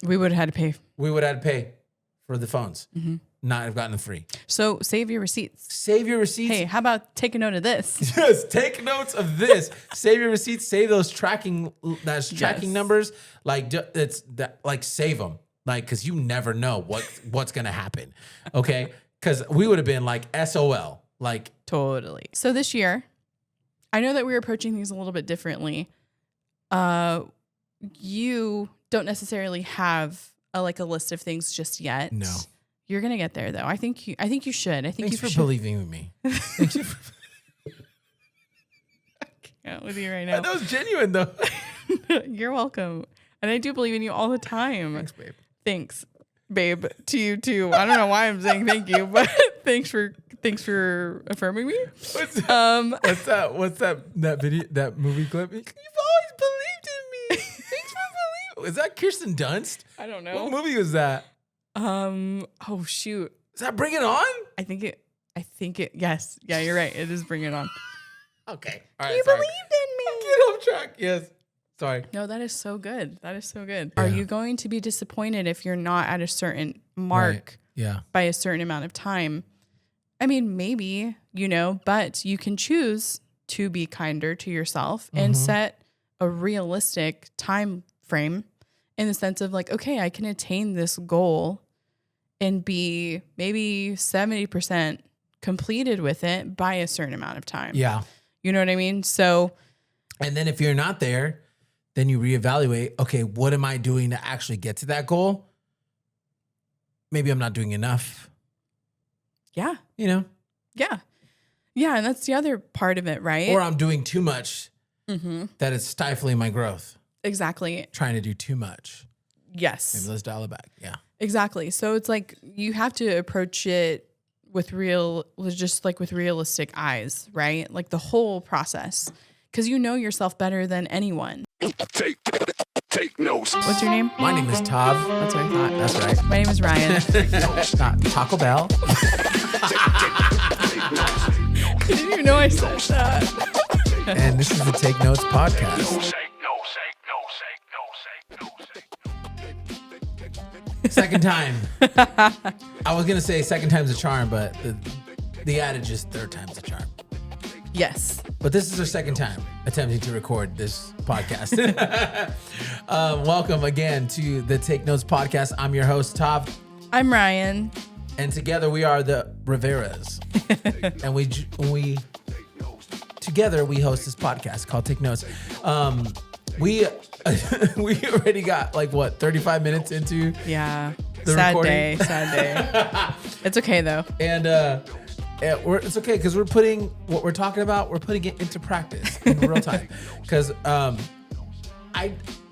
We would have had to pay. We would have had to pay for the phones. Not have gotten them free. So save your receipts. Save your receipts. Hey, how about take a note of this? Yes, take notes of this. Save your receipts. Save those tracking numbers. Like it's that. Like save them. Like because you never know what's gonna happen. Okay, because we would have been like SOL. Like totally. So this year, I know that we're approaching things a little bit differently. You don't necessarily have a list of things just yet. No. You're gonna get there though. I think you should. Thanks for believing in me. Thank you. I can't with you right now. That was genuine though. You're welcome. And I do believe in you all the time. Thanks, babe. Thanks, babe. To you too. I don't know why I'm saying thank you, but thanks for affirming me. What's that video, that movie clip? You've always believed in me. Thanks for believing. Is that Kirsten Dunst? I don't know. What movie was that? Oh shoot. Is that Bring It On? I think it. Yes. Yeah, you're right. It is Bring It On. Okay. All right. You believed in me. Get off track. Yes. Sorry. No, that is so good. That is so good. Yeah. Are you going to be disappointed if you're not at a certain mark by a certain amount of time? I mean, maybe, but you can choose to be kinder to yourself and set a realistic time frame in the sense of okay, I can attain this goal and be maybe 70% completed with it by a certain amount of time. Yeah. You know what I mean? So. And then if you're not there, then you reevaluate, okay, what am I doing to actually get to that goal? Maybe I'm not doing enough. Yeah. Yeah. Yeah. And that's the other part of it, right? Or I'm doing too much that it's stifling my growth. Exactly. Trying to do too much. Yes. Maybe let's dial it back. Yeah. Exactly. So it's you have to approach it with realistic eyes, right? Like the whole process. Because you know yourself better than anyone. Take notes. What's your name? My name is Tav. That's what I thought. That's right. My name is Ryan. Taco Bell. I didn't even know I said that. And this is the Take Notes podcast. Second time. I was going to say second time's a charm, but the adage is third time's a charm. Yes. But this is our second time attempting to record this podcast. Welcome again to the Take Notes podcast. I'm your host, Tav. I'm Ryan. And together we are the Riveras. And together we host this podcast called Take Notes. We already got 35 minutes into the recording. Sad day. It's okay though. And it's okay because we're putting what we're talking about, we're putting it into practice in real time. Because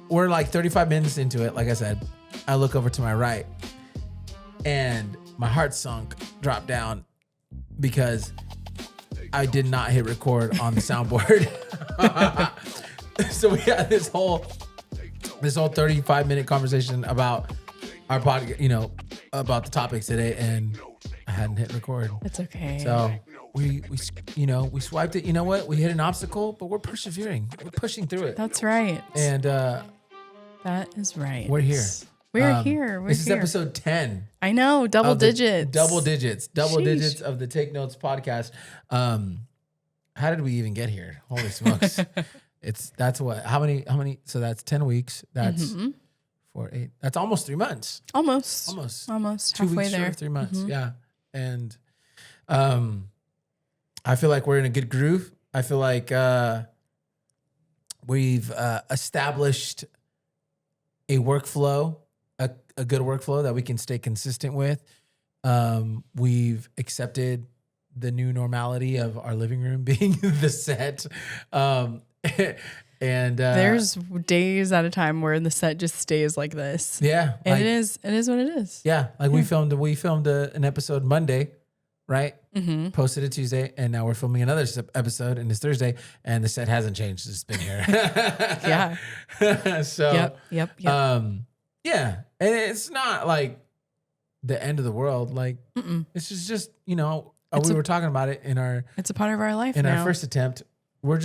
we're 35 minutes into it. Like I said, I look over to my right and my heart dropped down because I did not hit record on the soundboard. So we had this whole 35-minute conversation about our podcast, about the topics today, and I hadn't hit record. It's okay. So we swiped it. You know what? We hit an obstacle, but we're persevering. We're pushing through it. That's right. And that is right. we're here. We're here. This is episode 10. I know, double digits. Double digits Sheesh. of the Take Notes podcast. How did we even get here? Holy smokes. That's what, how many, so that's 10 weeks. That's 4, 8, that's almost 3 months. Almost 2 halfway weeks there. short of 3 months. Yeah. And I feel like we're in a good groove. I feel like we've established a workflow, a good workflow that we can stay consistent with. We've accepted the new normality of our living room being the set. And there's days at a time where the set just stays like this. Yeah. And it is what it is. Yeah. We filmed an episode Monday, right? Mm-hmm. Posted it Tuesday, and now we're filming another episode, and it's Thursday, and the set hasn't changed. It's been here. Yeah. So. Yep. Yeah. And it's not like the end of the world. It's just we were talking about it it's a part of our life in now. our first attempt. We're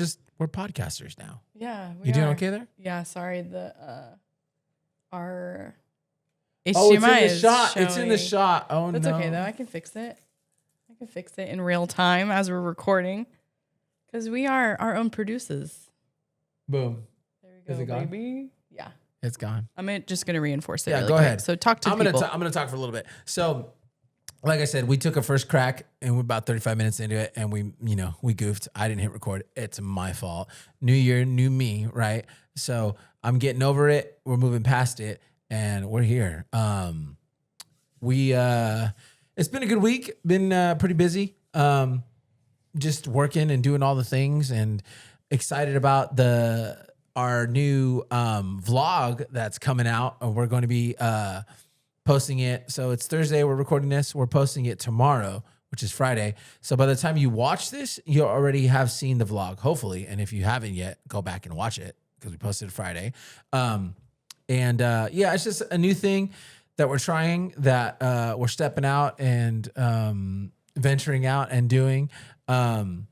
podcasters now. Yeah. You doing okay there? Yeah. Sorry. Our Oh, it's in HDMI the is shot. showing. It's in the shot. Oh, That's no. okay though. I can fix it. I can fix it in real time as we're recording, because we are our own producers. Boom. There we go, Is it gone? baby. Yeah. It's gone. I'm just gonna reinforce it. Yeah, really go quick. ahead. So talk to I'm people. gonna talk for a little bit. So, like I said, we took a first crack and we're about 35 minutes into it, and we goofed. I didn't hit record. It's my fault. New year, new me, right? So I'm getting over it. We're moving past it, and we're here. It's been a good week. Been pretty busy. Just working and doing all the things, and excited about our new vlog that's coming out. And we're going to be posting it. So it's Thursday. We're recording this. We're posting it tomorrow, which is Friday. So by the time you watch this, you already have seen the vlog, hopefully. And if you haven't yet, go back and watch it because we posted it Friday. It's just a new thing that we're trying, that we're stepping out and venturing out and doing. It's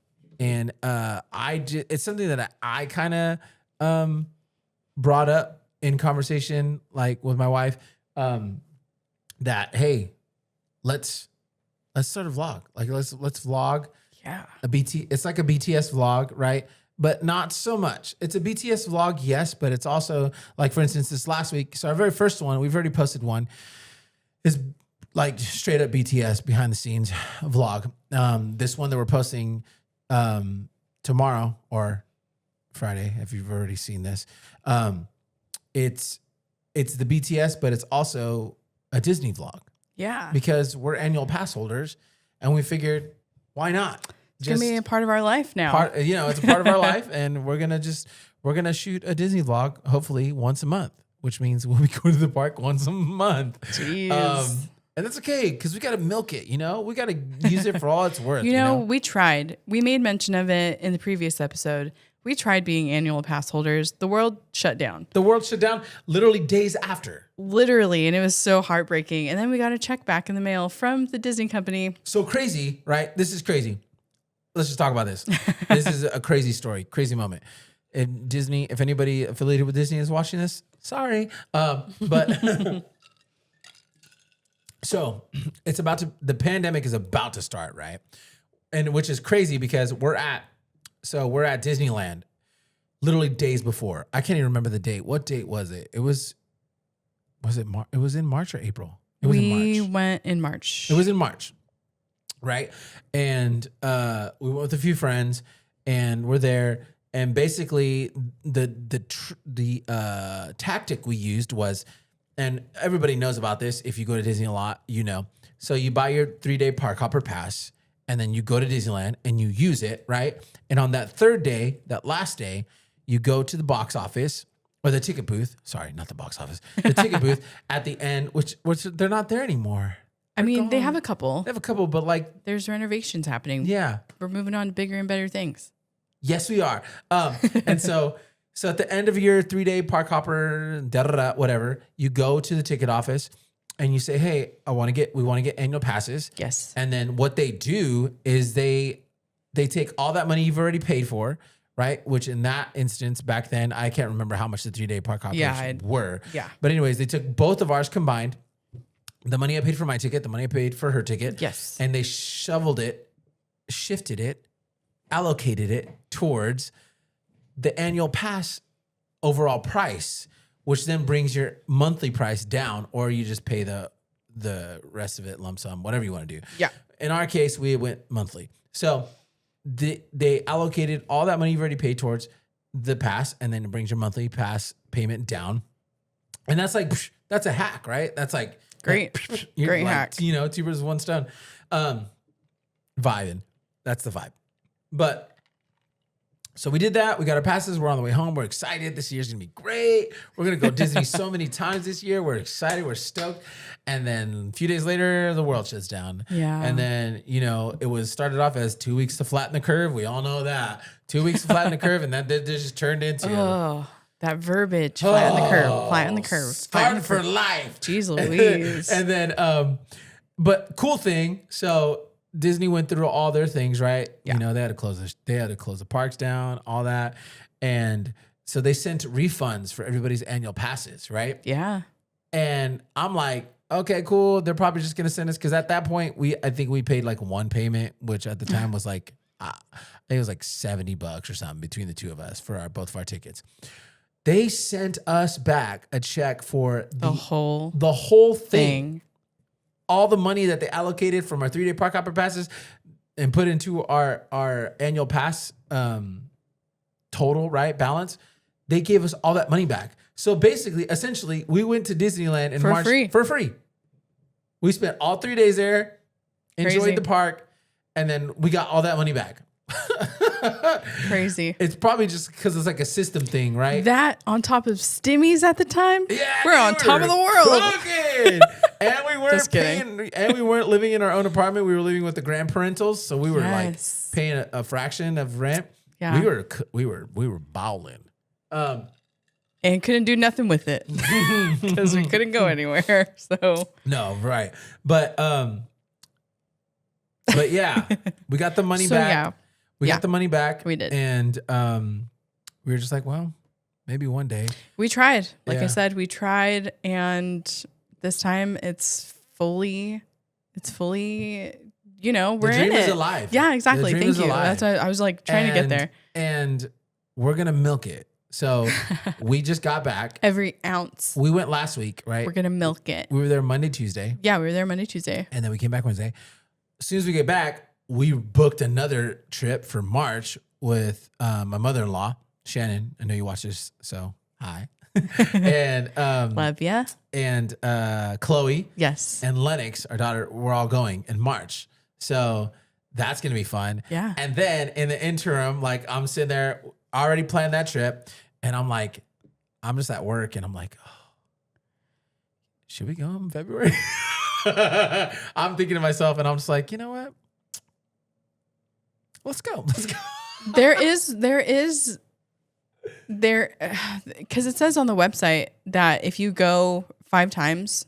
something that I kind of brought up in conversation, like with my wife, that, hey, let's start a vlog. Like let's vlog. Yeah. It's like a BTS vlog, right? But not so much. It's a BTS vlog, yes, but it's also like, for instance, this last week. So our very first one, we've already posted one, is like straight up BTS behind the scenes vlog. This one that we're posting tomorrow or Friday, if you've already seen this, it's the BTS, but it's also a Disney vlog. Yeah. Because we're annual pass holders, and we figured, why not? It's gonna be a part of our life now. It's a part of our life, and we're gonna shoot a Disney vlog, hopefully once a month, which means we'll be going to the park once a month. Jeez. And that's okay, because we got to milk it, we got to use it for all it's worth. We tried. We made mention of it in the previous episode. We tried being annual pass holders. The world shut down. The world shut down literally days after. Literally. And it was so heartbreaking. And then we got a check back in the mail from the Disney company. So crazy, right? This is crazy. Let's just talk about this. This is a crazy story, crazy moment. And Disney, if anybody affiliated with Disney is watching this, sorry. But so the pandemic is about to start, right? And which is crazy because we're at Disneyland literally days before. I can't even remember the date. What date was it? It was in March or April? It was in March. We went in March. It was in March. Right. And we went with a few friends, and we're there. And basically the tactic we used was, and everybody knows about this, if you go to Disney a lot, so you buy your 3-day park hopper pass, and then you go to Disneyland and you use it, right? And on that third day, that last day, you go to the box office or the ticket booth. Sorry, not the box office. The ticket booth at the end, which they're not there anymore. They have a couple. They have a couple, but like there's renovations happening. Yeah. We're moving on to bigger and better things. Yes, we are. And so at the end of your 3-day park hopper, whatever, you go to the ticket office and you say, hey, we want to get annual passes. Yes. And then what they do is they take all that money you've already paid for, right? Which in that instance, back then, I can't remember how much the 3-day park hoppers were. Yeah. But anyways, they took both of ours combined, the money I paid for my ticket, the money I paid for her ticket. Yes. And they shifted it, allocated it towards the annual pass overall price, which then brings your monthly price down, or you just pay the rest of it lump sum, whatever you want to do. Yeah. In our case, we went monthly. So they allocated all that money you've already paid towards the pass, and then it brings your monthly pass payment down. And that's like, that's a hack, right? That's like great, great hack. 2 birds with one stone. Vibing. That's the vibe. But so we did that. We got our passes. We're on the way home. We're excited. This year's going to be great. We're going to go Disney so many times this year. We're excited. We're stoked. And then a few days later, the world shuts down. Yeah. And then, it started off as 2 weeks to flatten the curve. We all know that. 2 weeks to flatten the curve. And that just turned into... Oh, that verbiage. Flatten the curve. Flatten the curve. Start for life. Jeez Louise. And then, but cool thing. So Disney went through all their things, right? Yeah. They had to close the parks down, all that. And so they sent refunds for everybody's annual passes, right? Yeah. And I'm like, okay, cool. They're probably just gonna send us because at that point I think we paid like one payment, which at the time was like I think it was like $70 or something between the two of us for both of our tickets. They sent us back a check for the whole thing. All the money that they allocated from our 3-day park hopper passes and put into our annual pass total, right? Balance. They gave us all that money back. So basically, essentially, we went to Disneyland in March for free. We spent all 3 days there, enjoyed the park, and then we got all that money back. Crazy. It's probably just because it's like a system thing, right? That on top of Stimmies at the time. Yeah, we're on top of the world. Cooking. And we weren't paying, and we weren't living in our own apartment. We were living with the grandparentals, so we were like paying a fraction of rent. Yeah, we were bowling. And couldn't do nothing with it because we couldn't go anywhere. So no, right. But yeah, we got the money back. Yeah. We got the money back. We did. And we were just like, well, maybe one day. We tried. Like I said, we tried. And this time it's fully, you know, we're in it. The dream is alive. Yeah, exactly. The dream Thank you. Alive. That's why I was like trying to get there. And we're going to milk it. So we just got back. Every ounce. We went last week, right? We're going to milk it. We were there Monday, Tuesday. Yeah, we were there Monday, Tuesday. And then we came back Wednesday. As soon as we get back, we booked another trip for March with my mother-in-law, Shannon. I know you watch this, so hi. And love ya. And Chloe, yes, and Lennox, our daughter. We're all going in March, so that's gonna be fun. Yeah. And then in the interim, like I'm sitting there already planning that trip, and I'm like, I'm just at work, and I'm like, oh, should we go in February? I'm thinking to myself, and I'm just like, you know what? Let's go. There is, because it says on the website that if you go 5 times,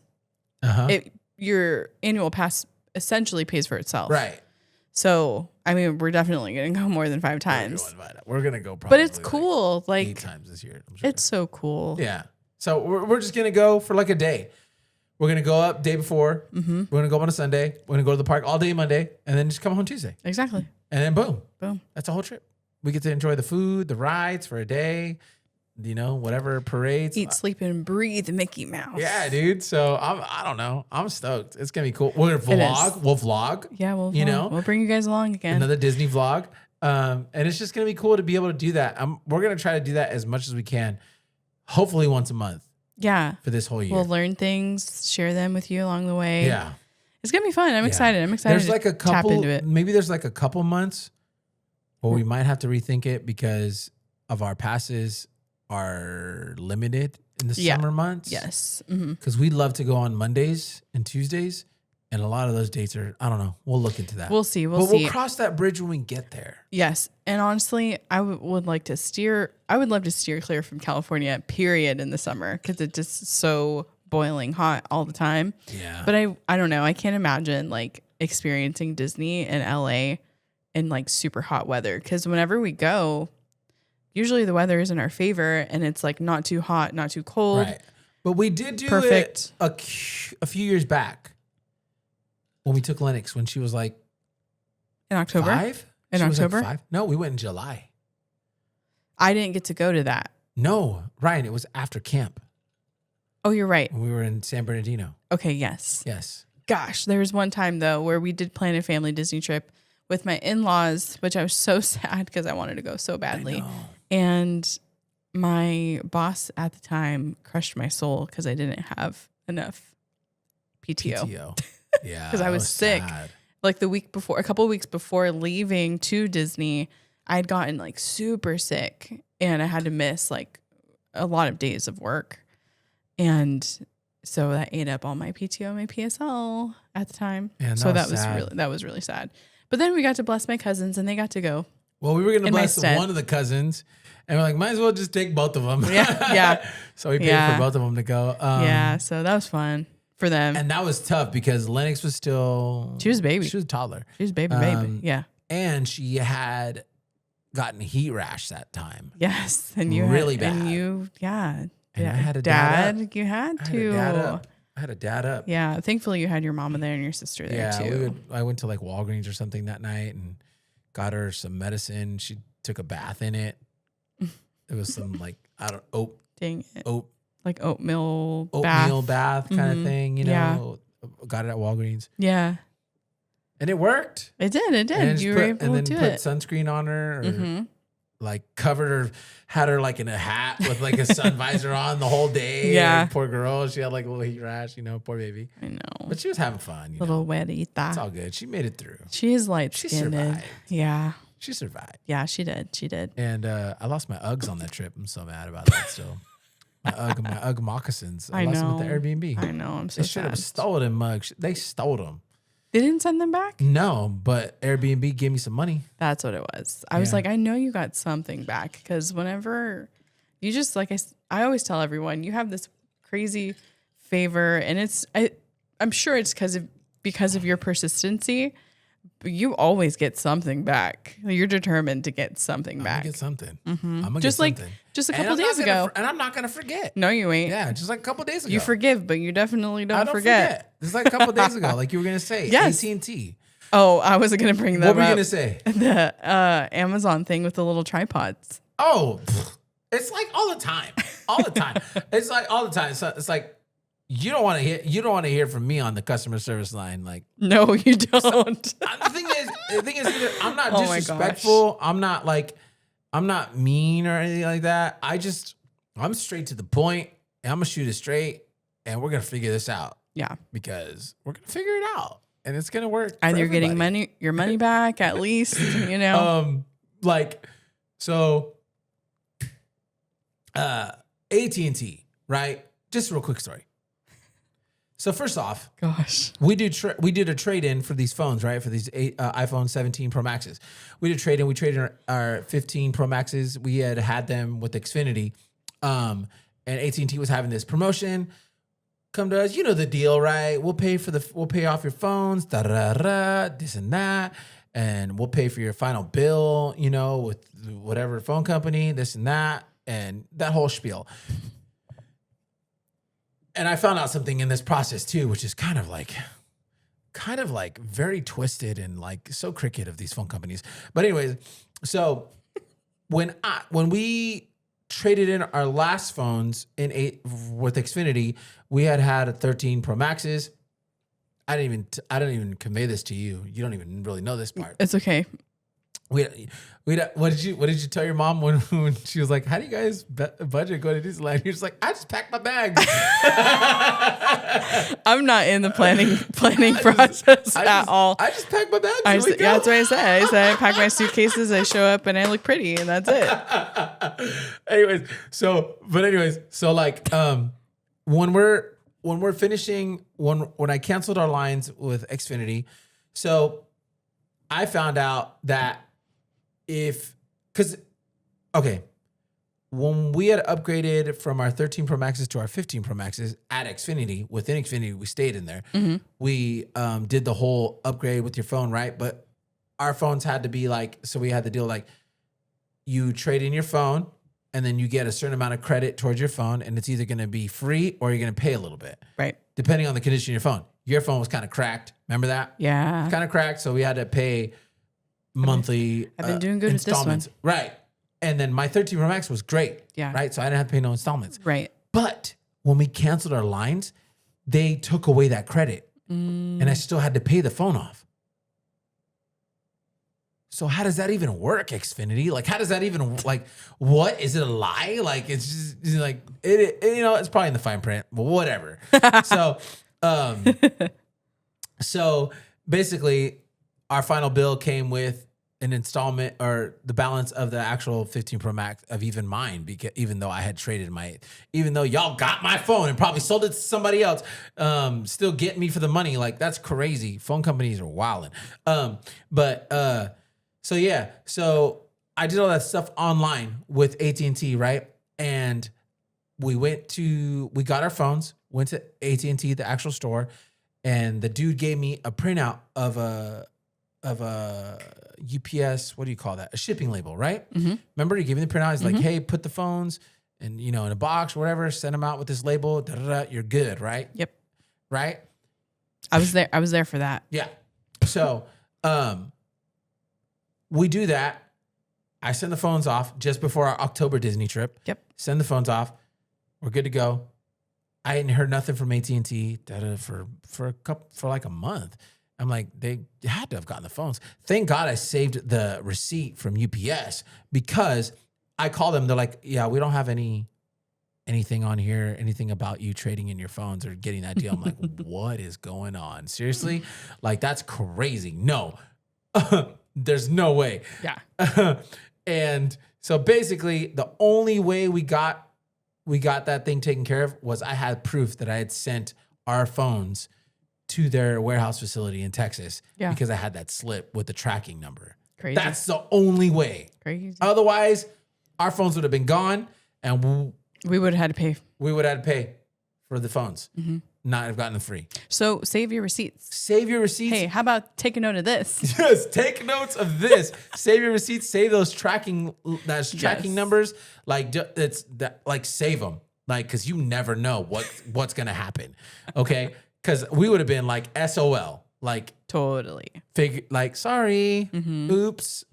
your annual pass essentially pays for itself. Right. So, I mean, we're definitely going to go more than 5 times. We're going to go probably. But it's cool. Like 8 times this year. I'm sure. It's so cool. Yeah. So we're just going to go for like a day. We're going to go up day before. Mm-hmm. We're going to go up on a Sunday. We're going to go to the park all day Monday and then just come home Tuesday. Exactly. And then boom. Boom. That's a whole trip. We get to enjoy the food, the rides for a day, you know, whatever parades. Eat, sleep, and breathe Mickey Mouse. Yeah, dude. So I don't know. I'm stoked. It's going to be cool. We're going to vlog. We'll vlog. Yeah, we'll bring you guys along again. Another Disney vlog. And it's just going to be cool to be able to do that. We're going to try to do that as much as we can. Hopefully once a month. Yeah. For this whole year. We'll learn things, share them with you along the way. Yeah. It's going to be fun. I'm excited. There's like a couple, tap into it. Maybe there's like a couple months where we might have to rethink it because of our passes are limited in the summer months. Yes. Because we love to go on Mondays and Tuesdays. And a lot of those dates are, I don't know. We'll look into that. We'll see. We'll cross that bridge when we get there. Yes. And honestly, I would love to steer clear from California, period, in the summer because it's just so boiling hot all the time. Yeah. But I don't know. I can't imagine like experiencing Disney in LA in like super hot weather because whenever we go, usually the weather is in our favor and it's like not too hot, not too cold. Right. But we did do perfect it a few years back when we took Lennox when she was like in October. 5? In October? Like 5? No, we went in July. I didn't get to go to that. No, Ryan, it was after camp. Oh, you're right. We were in San Bernardino. Okay, yes. Yes. Gosh, there was one time though where we did plan a family Disney trip with my in-laws, which I was so sad because I wanted to go so badly. And my boss at the time crushed my soul because I didn't have enough PTO. Yeah. Because I was sick. Sad. Like a couple of weeks before leaving to Disney, I had gotten like super sick and I had to miss like a lot of days of work. And so that ate up all my PTO, my PSL at the time. Yeah, so that was really sad. But then we got to bless my cousins and they got to go. Well, we were going to bless one of the cousins and we're like, might as well just take both of them. Yeah. So we paid for both of them to go. So that was fun for them. And that was tough because Lennox was still... She was a baby. She was a toddler. She was baby. Yeah. And she had gotten heat rash that time. Yes. And you really bad. And And yeah. I had a dad up. You had to. I had a dad up. Yeah. Thankfully, you had your mama there and your sister there too. I went to like Walgreens or something that night and got her some medicine. She took a bath in it. It was some like Dang it. Like oatmeal bath, bath kind of thing, you know. Yeah. Got it at Walgreens. Yeah. And it worked. It did. And you were able to do it. And then put sunscreen on her or like covered her, had her like in a hat with like a sun visor on the whole day. Yeah. And poor girl. She had like a little heat rash, poor baby. I know. But she was having fun. Little wetita. It's all good. She made it through. She is light She skinned. survived. Yeah. She survived. Yeah, she did. And I lost my Uggs on that trip. I'm so mad about that still. My Ugg moccasins. I lost them at the Airbnb. I know. I'm so sad. They should have stolen them mugs. They stole them. They didn't send them back? No, but Airbnb gave me some money. That's what it was. I was like, I know you got something back because whenever you just like I always tell everyone, you have this crazy favor, and I'm sure it's because of your persistency. But you always get something back. You're determined to get something back. I'm gonna get something. Mm-hmm. I'm gonna just get like something. Just a couple days ago. And I'm not gonna forget. No, you ain't. Yeah, just like a couple days ago. You forgive, but you definitely don't forget. Just like a couple days ago, like you were gonna say. Yes. AT&T. Oh, I wasn't gonna bring that up. What were you gonna say? The Amazon thing with the little tripods. Oh, it's like all the time. All the time. It's like all the time. So it's like you don't want to hear from me on the customer service line. Like, no, you don't. The thing is, I'm not disrespectful. I'm not mean or anything like that. I'm straight to the point, and I'm gonna shoot it straight, and we're gonna figure this out. Yeah, because we're gonna figure it out, and it's gonna work. Either you're getting your money back at least, AT&T, right? Just a real quick story. So first off, gosh, we did a trade-in for these phones, right? For these iPhone 17 Pro Maxes. We did trade-in. We traded our 15 Pro Maxes. We had them with Xfinity. And AT&T was having this promotion. Come to us, you know the deal, right? We'll pay off your phones, this and that. And we'll pay for your final bill, with whatever phone company, this and that whole spiel. And I found out something in this process too, which is kind of like very twisted and like so cricket of these phone companies. But anyways, so when we traded in our last phones with Xfinity, we had a 13 Pro Maxes. I didn't even convey this to you. You don't even really know this part. It's okay. What did you tell your mom when she was like, how do you guys budget going to Disneyland? You're just like, I just packed my bags. I'm not in the planning process at all. I just packed my bags. Yeah, that's what I said. I said I pack my suitcases, I show up, and I look pretty, and that's it. anyways, so like when we're finishing when I canceled our lines with Xfinity, so I found out that when we had upgraded from our 13 Pro Maxes to our 15 Pro Maxes at Xfinity, within Xfinity, we stayed in there. Mm-hmm. We did the whole upgrade with your phone, right? But our phones had to be like, so we had the deal like you trade in your phone and then you get a certain amount of credit towards your phone, and it's either going to be free or you're going to pay a little bit. Right. Depending on the condition of your phone. Your phone was kind of cracked. Remember that? Yeah. Kind of cracked, so we had to pay monthly I've been doing good with this one. Right. And then my 13 Pro Max was great. Yeah. Right. So I didn't have to pay no installments. Right. But when we canceled our lines, they took away that credit. And I still had to pay the phone off. So how does that even work, Xfinity? Like, how does that even, like, what? Is it a lie? Like, it's just like, it's probably in the fine print, but whatever. So basically, our final bill came with an installment or the balance of the actual 15 Pro Max of even mine, because even though I had traded even though y'all got my phone and probably sold it to somebody else, still get me for the money. Like, that's crazy. Phone companies are wilding. So I did all that stuff online with AT&T, right? And we got our phones, went to AT&T, the actual store, and the dude gave me a printout of a UPS, what do you call that? A shipping label, right? Mm-hmm. Remember, he gave me the printout. He's like, hey, put the phones and in a box or whatever, send them out with this label, you're good, right? Yep. Right? I was there for that. Yeah. So we do that. I send the phones off just before our October Disney trip. Yep. Send the phones off. We're good to go. I hadn't heard nothing from AT&T for like a month. I'm like, they had to have gotten the phones. Thank God I saved the receipt from UPS because I called them. They're like, yeah, we don't have anything on here, anything about you trading in your phones or getting that deal. I'm like, what is going on? Seriously? Like, that's crazy. No, there's no way. Yeah. And so basically the only way we got that thing taken care of was I had proof that I had sent our phones to their warehouse facility in Texas because I had that slip with the tracking number. Crazy. That's the only way. Crazy. Otherwise, our phones would have been gone and we would have had to pay. We would have had to pay for the phones, not have gotten them free. So save your receipts. Save your receipts. Hey, how about take a note of this? Yes, take notes of this. Save your receipts. Save those tracking numbers. Like it's that. Like save them. Like because you never know what's gonna happen. Okay, because we would have been like SOL. Like totally. Sorry. Oops.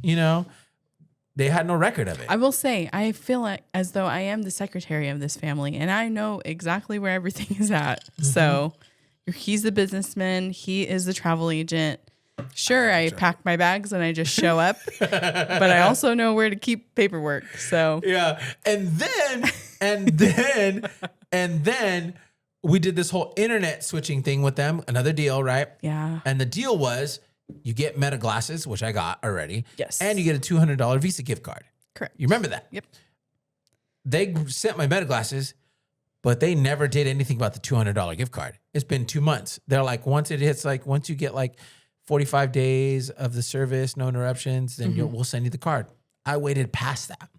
They had no record of it. I will say, I feel like as though I am the secretary of this family and I know exactly where everything is at. So he's the businessman. He is the travel agent. Sure, I pack my bags and I just show up, but I also know where to keep paperwork. So yeah. And then we did this whole internet switching thing with them. Another deal, right? Yeah. And the deal was, you get Meta glasses, which I got already. Yes. And you get a $200 Visa gift card. Correct. You remember that? Yep. They sent my Meta glasses, but they never did anything about the $200 gift card. It's been 2 months. They're like, once you get like 45 days of the service, no interruptions, then we'll send you the card. I waited past that.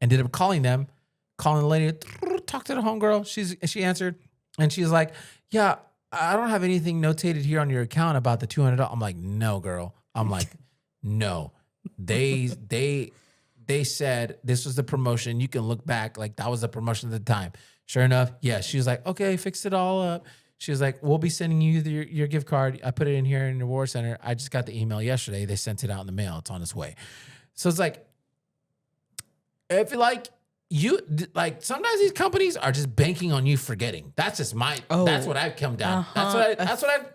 Ended up calling the lady, talk to the homegirl. She answered, and she's like, yeah, I don't have anything notated here on your account about the $200. I'm like, no, girl. I'm like, no. They said this was the promotion. You can look back. Like that was the promotion at the time. Sure enough. Yeah. She was like, okay, fixed it all up. She was like, we'll be sending you your gift card. I put it in here in the reward center. I just got the email yesterday. They sent it out in the mail. It's on its way. So it's like, if sometimes these companies are just banking on you forgetting. That's just that's what I've come down. That's what I've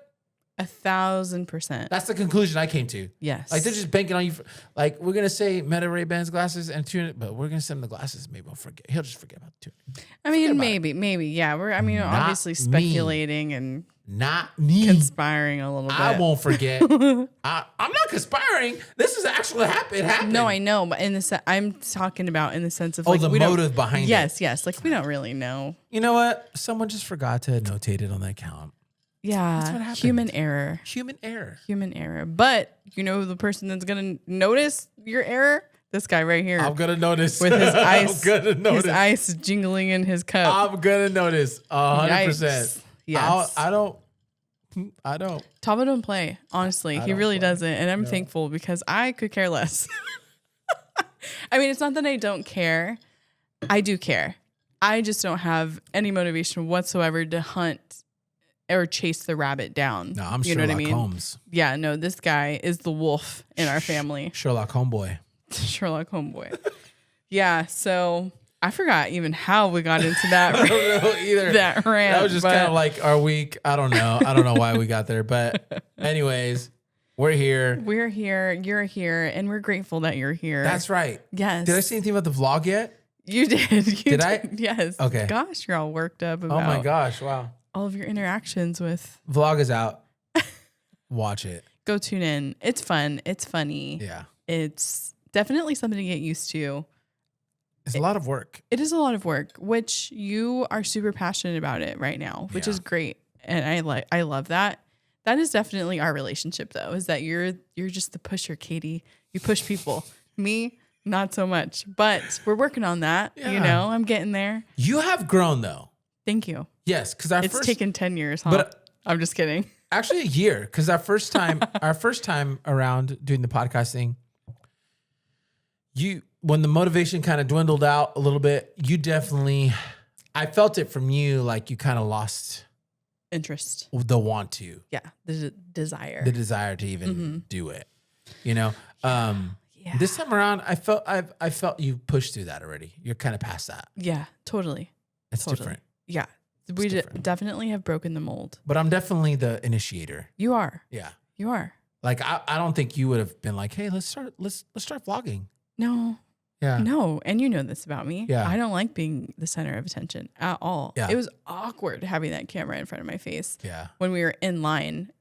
1,000%. That's the conclusion I came to. Yes. Like they're just banking on you. Like we're going to say Meta Ray-Bans glasses and $200, but we're going to send him the glasses. Maybe he'll forget. He'll just forget about the $200. I mean, maybe. Yeah. Obviously speculating and not me conspiring a little bit. I won't forget. I'm not conspiring. This is actually it happened. No, I know, but I'm talking about in the sense of the motive behind it. Yes. Like we don't really know. You know what? Someone just forgot to notate it on the account. Yeah. That's what happened. Human error. But the person that's going to notice your error? This guy right here. I'm going to notice. With his ice. I'm going to notice. His ice jingling in his cup. I'm going to notice. 100%. Yes. I don't. Tavo don't play. Honestly, he really doesn't. And I'm thankful because I could care less. I mean, it's not that I don't care. I do care. I just don't have any motivation whatsoever to hunt or chase the rabbit down. No, I'm Sherlock Holmes. Yeah, no, this guy is the wolf in our family. Sherlock Homeboy. Sherlock Homeboy. Yeah, so I forgot even how we got into that. I don't know either. That rant. That was just kind of like our week. I don't know why we got there. But anyways, we're here. We're here. You're here. And we're grateful that you're here. That's right. Yes. Did I say anything about the vlog yet? You did. Did I? Yes. Okay. Gosh, you're all worked up about my gosh. Wow. all of your interactions with. Vlog is out. Watch it. Go tune in. It's fun. It's funny. Yeah. It's definitely something to get used to. It's a lot of work. It is a lot of work, which you are super passionate about it right now, which is great. And I love that. That is definitely our relationship though, is that you're just the pusher, Katie. You push people. Me, not so much. But we're working on that. Yeah. I'm getting there. You have grown though. Thank you. Yes, because it's taken 10 years, huh? But I'm just kidding. Actually, a year, because our first time around doing the podcast thing, when the motivation kind of dwindled out a little bit, you definitely, I felt it from you, like you kind of lost interest, the want to. Yeah. The desire to even do it, you know? This time around, I felt you pushed through that already. You're kind of past that. Yeah, totally. It's different. Yeah. We definitely have broken the mold. But I'm definitely the initiator. You are. Yeah. You are. Like, I don't think you would have been like, hey, let's start vlogging. No. Yeah. No. And you know this about me. Yeah. I don't like being the center of attention at all. Yeah. It was awkward having that camera in front of my face. Yeah. When we were in line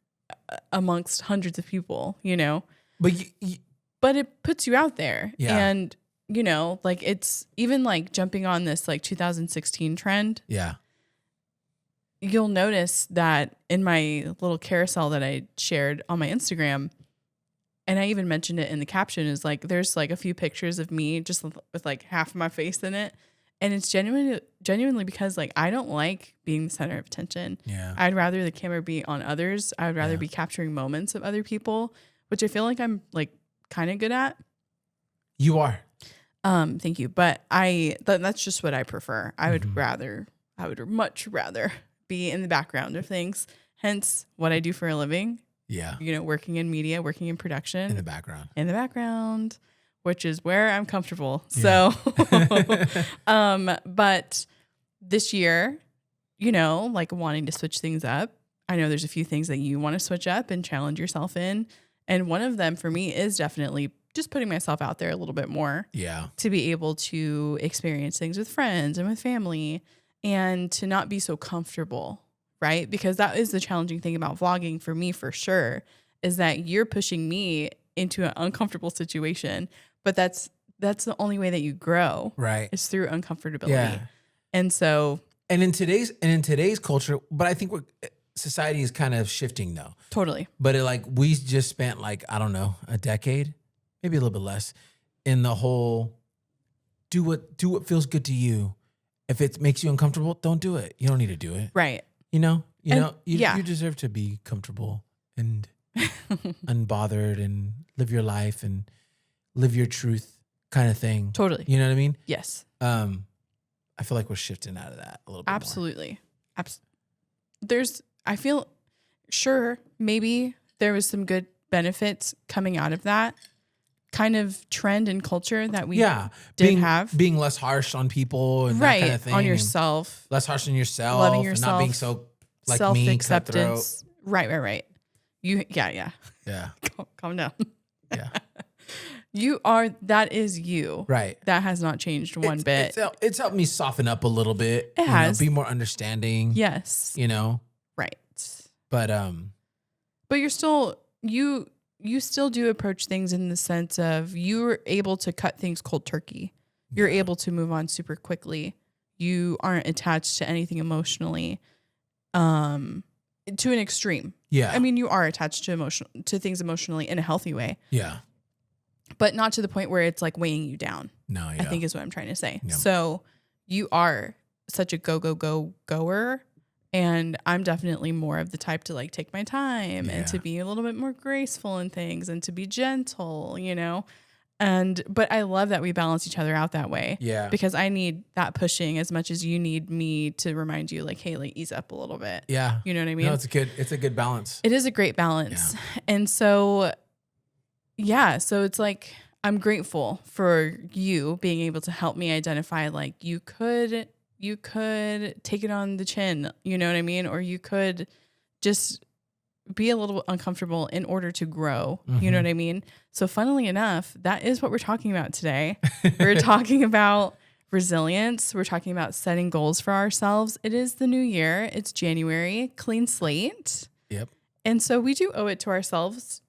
amongst hundreds of people, you know. But but it puts you out there. Yeah. And, you know, like it's even like jumping on this like 2016 trend. Yeah. You'll notice that in my little carousel that I shared on my Instagram, and I even mentioned it in the caption, is like there's like a few pictures of me just with like half of my face in it. And it's genuinely because like I don't like being the center of attention. Yeah. I'd rather the camera be on others. I would rather be capturing moments of other people, which I feel like I'm like kind of good at. You are. Thank you. But that's just what I prefer. I would much rather be in the background of things. Hence what I do for a living. Yeah. You know, working in media, working in production. In the background. Which is where I'm comfortable. Yeah. So, but this year, you know, like wanting to switch things up. I know there's a few things that you want to switch up and challenge yourself in. And one of them for me is definitely just putting myself out there a little bit more. Yeah. To be able to experience things with friends and with family and to not be so comfortable, right? Because that is the challenging thing about vlogging for me, for sure, is that you're pushing me into an uncomfortable situation, but that's the only way that you grow. Right. It's through uncomfortability. Yeah. And so, and in today's culture, but I think society is kind of shifting though. Totally. But we just spent like, I don't know, a decade, maybe a little bit less, in the whole do what feels good to you. If it makes you uncomfortable, don't do it. You don't need to do it. Right. You deserve to be comfortable and unbothered and live your life and live your truth kind of thing. Totally. You know what I mean? Yes. I feel like we're shifting out of that a little bit. Absolutely. I feel sure maybe there was some good benefits coming out of that kind of trend and culture that we have. Being less harsh on people and that kind of thing. On yourself. Less harsh on yourself. Loving yourself. And not being so like self-acceptance. Right. Yeah. Calm down. Yeah. That is you. Right. That has not changed one bit. It's helped me soften up a little bit. It has. Be more understanding. Yes. You know? Right. But you're still, you still do approach things in the sense of you're able to cut things cold turkey. You're able to move on super quickly. You aren't attached to anything emotionally, to an extreme. Yeah. I mean, you are attached to things emotionally in a healthy way. Yeah. But not to the point where it's like weighing you down. No, yeah. I think is what I'm trying to say. Yeah. So you are such a goer. And I'm definitely more of the type to like take my time and to be a little bit more graceful in things and to be gentle, you know? But I love that we balance each other out that way. Yeah. Because I need that pushing as much as you need me to remind you like, hey, like ease up a little bit. Yeah. You know what I mean? No, it's a good balance. It is a great balance. Yeah. And so, so it's like, I'm grateful for you being able to help me identify like you could take it on the chin, you know what I mean? Or you could just be a little uncomfortable in order to grow. You know what I mean? So funnily enough, that is what we're talking about today. We're talking about resilience. We're talking about setting goals for ourselves. It is the new year. It's January, clean slate. Yep. And so we do owe it to ourselves.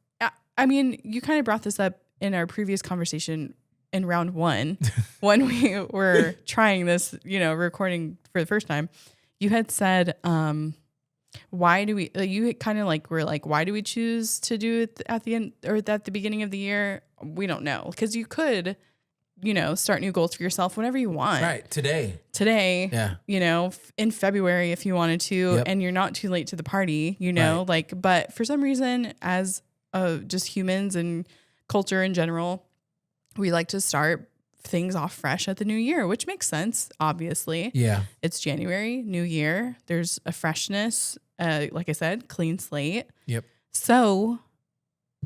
I mean, you kind of brought this up in our previous conversation in round one, when we were trying this, recording for the first time. You had said, why do we, you kind of like, were like, why do we choose to do it at the end or at the beginning of the year? We don't know. Because you could, start new goals for yourself whenever you want. Right. Today. Yeah. In February, if you wanted to, and you're not too late to the party, right. But for some reason, as just humans and culture in general, we like to start things off fresh at the new year, which makes sense, obviously. Yeah. It's January, new year. There's a freshness, like I said, clean slate. Yep. So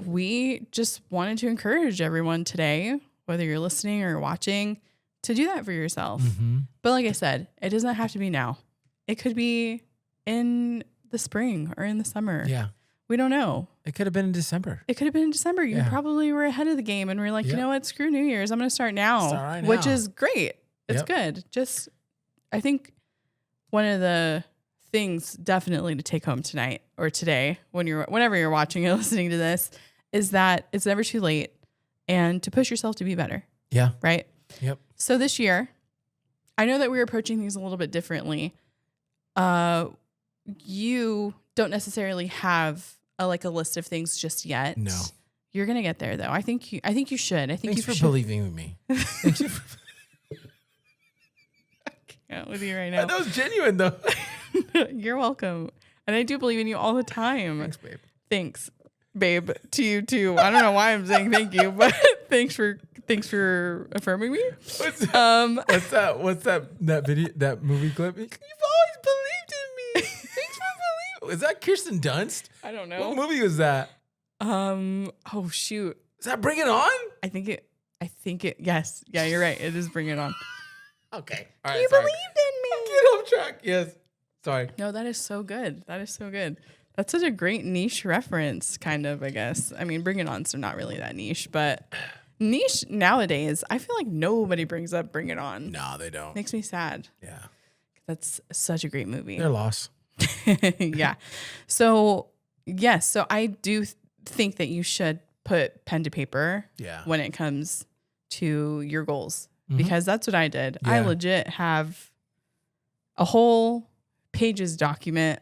we just wanted to encourage everyone today, whether you're listening or watching, to do that for yourself. Mm-hmm. But like I said, it doesn't have to be now. It could be in the spring or in the summer. Yeah. We don't know. It could have been in December. It could have been in December. You probably were ahead of the game and we're like, you know what? Screw New Year's. I'm going to start now, Start right which now. is great. It's good. Just, I think one of the things definitely to take home tonight or today whenever you're watching or listening to this is that it's never too late and to push yourself to be better. Yeah. Right. Yep. So this year, I know that we're approaching things a little bit differently. You don't necessarily have a list of things just yet. No. You're gonna get there though. I think you should. Thanks for believing in me. Thank you. I can't with you right now. That was genuine though. You're welcome. And I do believe in you all the time. Thanks, babe. Thanks, babe. To you too. I don't know why I'm saying thank you, but thanks for affirming me. What's that video, that movie clip? You've always believed in me. Thanks for believing. Is that Kirsten Dunst? I don't know. What movie was that? Oh shoot. Is that Bring It On? I think it. Yes. Yeah, you're right. It is Bring It On. Okay. All right. You sorry. believed in me. Get off track. Yes. Sorry. No, that is so good. That's such a great niche reference, kind of, I guess. I mean, Bring It On's not really that niche, but niche nowadays, I feel like nobody brings up Bring It On. No, they don't. Makes me sad. Yeah. That's such a great movie. Their loss. Yeah. So, yes. So I do think that you should put pen to paper when it comes to your goals, because that's what I did. Yeah. I legit have a whole pages document,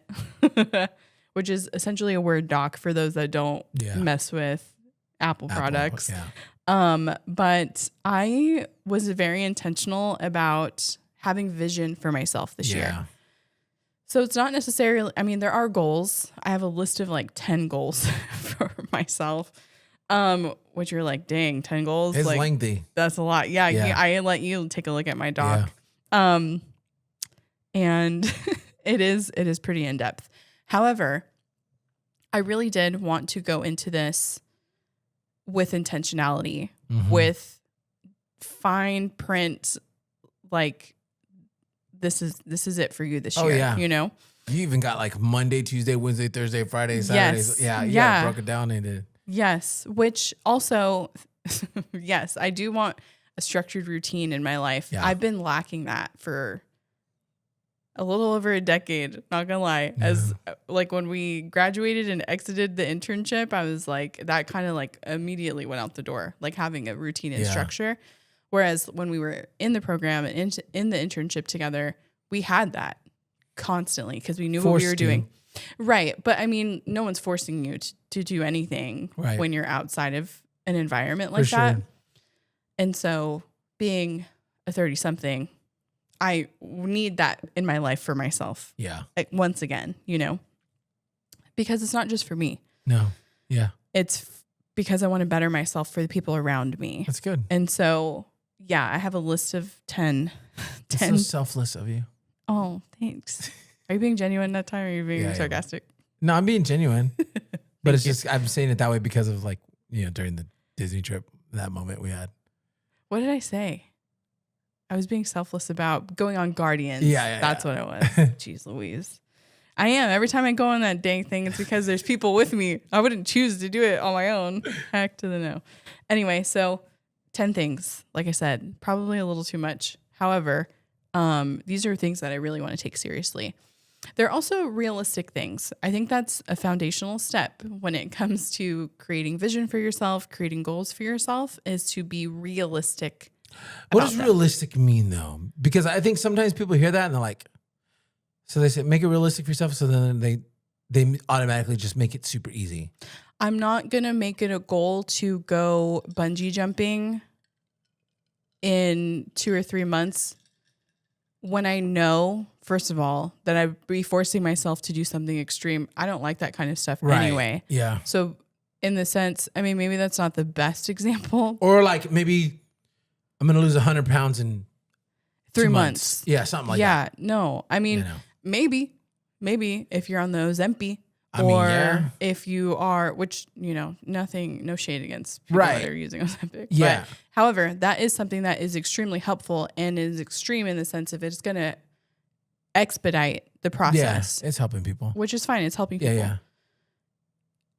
which is essentially a Word doc for those that don't mess with Apple products. Yeah. But I was very intentional about having vision for myself this year. So it's not necessarily, I mean, there are goals. I have a list of 10 goals for myself, which you're like, dang, 10 goals. It's lengthy. That's a lot. Yeah. I let you take a look at my doc. Yeah. And it is pretty in depth. However, I really did want to go into this with intentionality, with fine print, this is it for you this year. Yeah. You know? You even got Monday, Tuesday, Wednesday, Thursday, Friday, Saturdays. Yes. Yeah. Broke it down into. Yes. Which also, yes, I do want a structured routine in my life. Yeah. I've been lacking that for a little over a decade, not gonna lie. Yeah. As when we graduated and exited the internship, I was that kind of immediately went out the door, having a routine and structure. Whereas when we were in the program and in the internship together, we had that constantly because we knew what we were doing. Right. But I mean, no one's forcing you to do anything when you're outside of an environment like that. Sure. And so being a 30-something, I need that in my life for myself. Yeah. Once again, because it's not just for me. No. Yeah. It's because I want to better myself for the people around me. That's good. And so, yeah, I have a list of 10. It's so selfless of you. Oh, thanks. Are you being genuine that time or are you being sarcastic? No, I'm being genuine. But it's just, I'm saying it that way because of during the Disney trip, that moment we had. What did I say? I was being selfless about going on Guardians. That's what it was. Jeez Louise. I am. Every time I go on that dang thing, it's because there's people with me. I wouldn't choose to do it on my own. Heck to the no. Anyway, so 10 things. Like I said, probably a little too much. However, these are things that I really want to take seriously. They're also realistic things. I think that's a foundational step when it comes to creating vision for yourself, creating goals for yourself, is to be realistic. What does realistic mean, though? Because I think sometimes people hear that and they're like, so they say, make it realistic for yourself. So then they automatically just make it super easy. I'm not going to make it a goal to go bungee jumping in 2 or 3 months when I know, first of all, that I'd be forcing myself to do something extreme. I don't like that kind of stuff anyway. Yeah. So in the sense, I mean, maybe that's not the best example. Or maybe I'm going to lose 100 pounds in 3 months. Yeah, something like that. Yeah, no. I mean, maybe if you're on the Ozempic, if you are, which, no shade against people that are using Ozempic. Yeah. But, however, that is something that is extremely helpful and is extreme in the sense of it's going to expedite the process. Yeah, it's helping people. Which is fine. It's helping people. Yeah.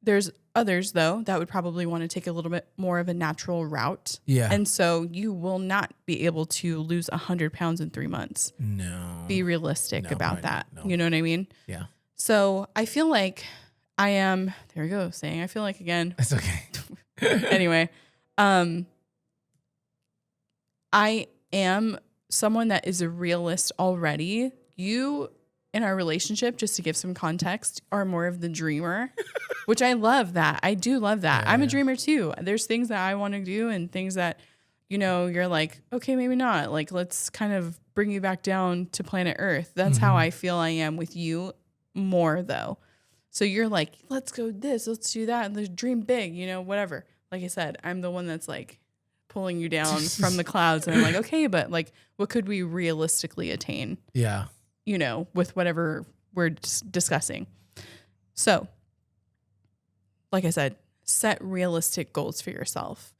There's others, though, that would probably want to take a little bit more of a natural route. Yeah. And so you will not be able to lose 100 pounds in 3 months. No. Be realistic about that. No. You know what I mean? Yeah. So I feel like I am, there we go, saying I feel like again. That's okay. Anyway, I am someone that is a realist already. You, in our relationship, just to give some context, are more of the dreamer, which I love that. I do love that. I'm a dreamer too. There's things that I want to do and things that, you're like, okay, maybe not. Like, let's kind of bring you back down to planet Earth. That's how I feel I am with you more though. So you're like, let's go this, let's do that. And let's dream big, whatever. Like I said, I'm the one that's like pulling you down from the clouds. And I'm like, okay, but like, what could we realistically attain? Yeah. With whatever we're discussing. So, like I said, set realistic goals for yourself.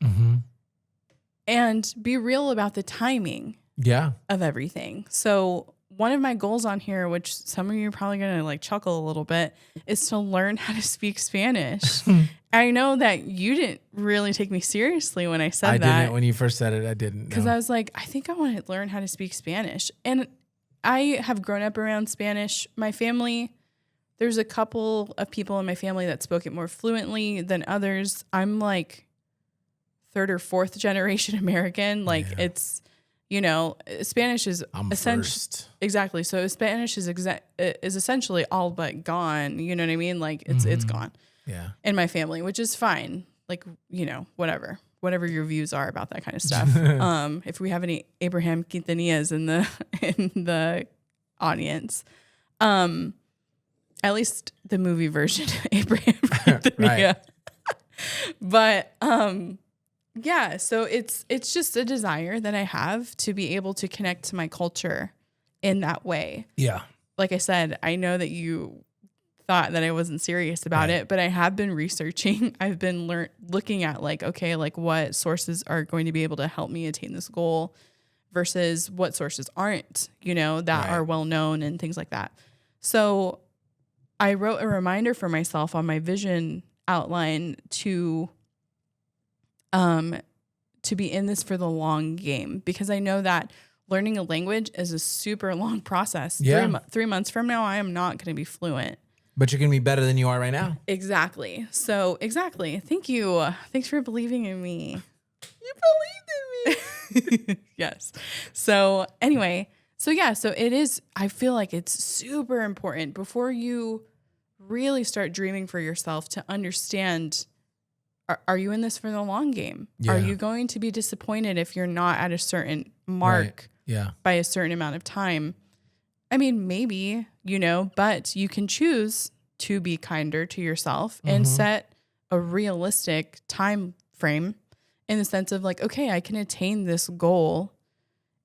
And be real about the timing of everything. So, one of my goals on here, which some of you are probably going to like chuckle a little bit, is to learn how to speak Spanish. I know that you didn't really take me seriously when I said that. I didn't. When you first said it, I didn't. Because I was like, I think I want to learn how to speak Spanish. And I have grown up around Spanish. My family, there's a couple of people in my family that spoke it more fluently than others. I'm like 3rd or 4th generation American. Like it's, Spanish is essentially exactly. So Spanish is essentially all but gone. You know what I mean? Like it's gone. Yeah. In my family, which is fine. Like, whatever your views are about that kind of stuff. If we have any Abraham Quintanillas in the audience, at least the movie version, Abraham Quintanilla. But yeah, so it's just a desire that I have to be able to connect to my culture in that way. Yeah. Like I said, I know that you thought that I wasn't serious about it, but I have been researching. I've been looking at like, okay, like what sources are going to be able to help me attain this goal versus what sources aren't, that are well known and things like that. So I wrote a reminder for myself on my vision outline to be in this for the long game, because I know that learning a language is a super long process. Yeah. 3 months from now, I am not going to be fluent. But you're going to be better than you are right now. Exactly. So, exactly. Thank you. Thanks for believing in me. You believed in me. Yes. So, anyway. So, yeah. So, it is, I feel like it's super important before you really start dreaming for yourself to understand, are you in this for the long game? Yeah. Are you going to be disappointed if you're not at a certain mark by a certain amount of time? I mean, maybe, but you can choose to be kinder to yourself and set a realistic time frame in the sense of like, okay, I can attain this goal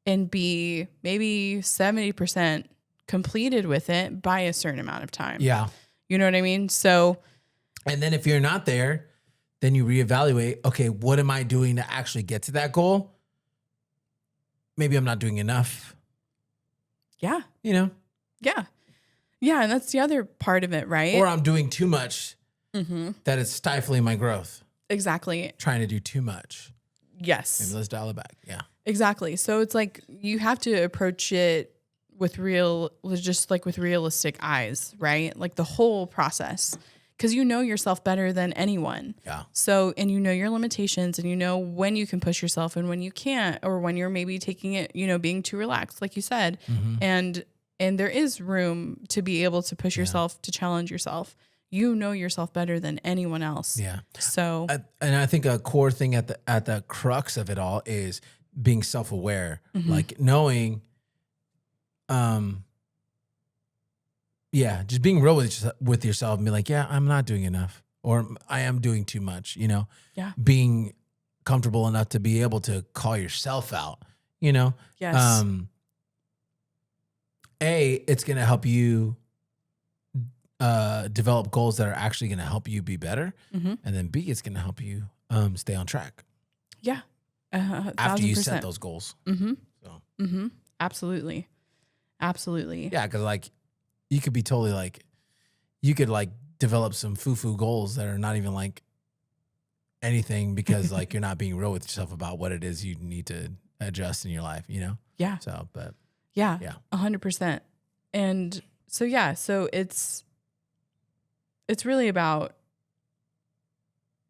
and be maybe 70% completed with it by a certain amount of time. Yeah. You know what I mean? So, and then if you're not there, then you reevaluate, okay, what am I doing to actually get to that goal? Maybe I'm not doing enough. Yeah. Yeah. Yeah. And that's the other part of it, right? Or I'm doing too much that it's stifling my growth. Exactly. Trying to do too much. Yes. Maybe let's dial it back. Yeah. Exactly. So it's like you have to approach it with realistic eyes, right? Like the whole process. Because you know yourself better than anyone. Yeah. So, and you know your limitations and you know when you can push yourself and when you can't, or when you're maybe taking it, being too relaxed, like you said. And there is room to be able to push yourself, to challenge yourself. You know yourself better than anyone else. Yeah. So, and I think a core thing at the crux of it all is being self-aware, like knowing, just being real with yourself and be like, yeah, I'm not doing enough, or I am doing too much, Yeah. Being comfortable enough to be able to call yourself out, you know? Yes. It's going to help you develop goals that are actually going to help you be better. And then B, it's going to help you stay on track. Yeah. After you set those goals. So. Absolutely. Absolutely. Yeah. Cause like you could be totally like, you could like develop some foo-foo goals that are not even like anything because like you're not being real with yourself about what it is you need to adjust in your life, you know? Yeah. So, but yeah. 100%. And so, yeah, so it's really about,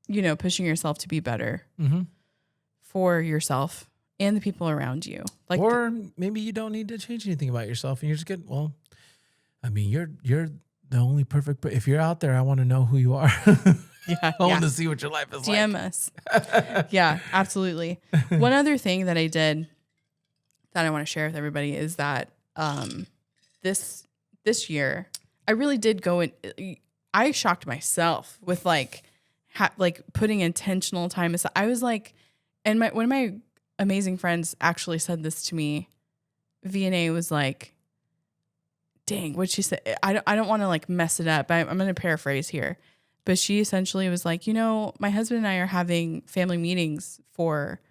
you know, pushing yourself to be better for yourself and the people around you. Like, or maybe you don't need to change anything about yourself and you're just good. Well, I mean, you're the only perfect, if you're out there, I want to know who you are. I want to see what your life is DM like. us. Yeah, absolutely. One other thing that I did that I want to share with everybody is that this year, I really did go in. I shocked myself with like putting intentional time aside. I was like, and one of my amazing friends actually said this to me. V&A was like, dang, what she said. I don't want to like mess it up. I'm going to paraphrase here. But she essentially was like, you know, my husband and I are having family meetings for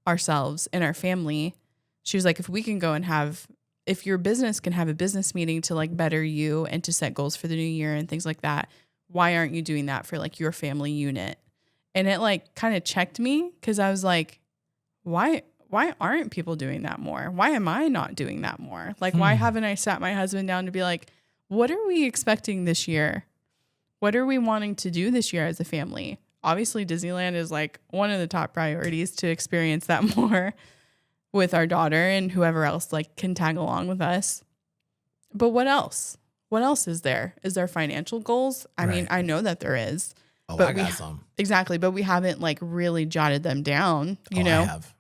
ourselves and our family. She was like, if your business can have a business meeting to like better you and to set goals for the new year and things like that, why aren't you doing that for like your family unit? And it like kind of checked me because I was like, why aren't people doing that more? Why am I not doing that more? Like, why haven't I sat my husband down to be like, what are we expecting this year? What are we wanting to do this year as a family? Obviously, Disneyland is like one of the top priorities to experience that more with our daughter and whoever else like can tag along with us. But what else? What else is there? Is there financial goals? I mean, I know that there is. Oh, but I got some. Exactly. But we haven't like really jotted them down, you know? I have.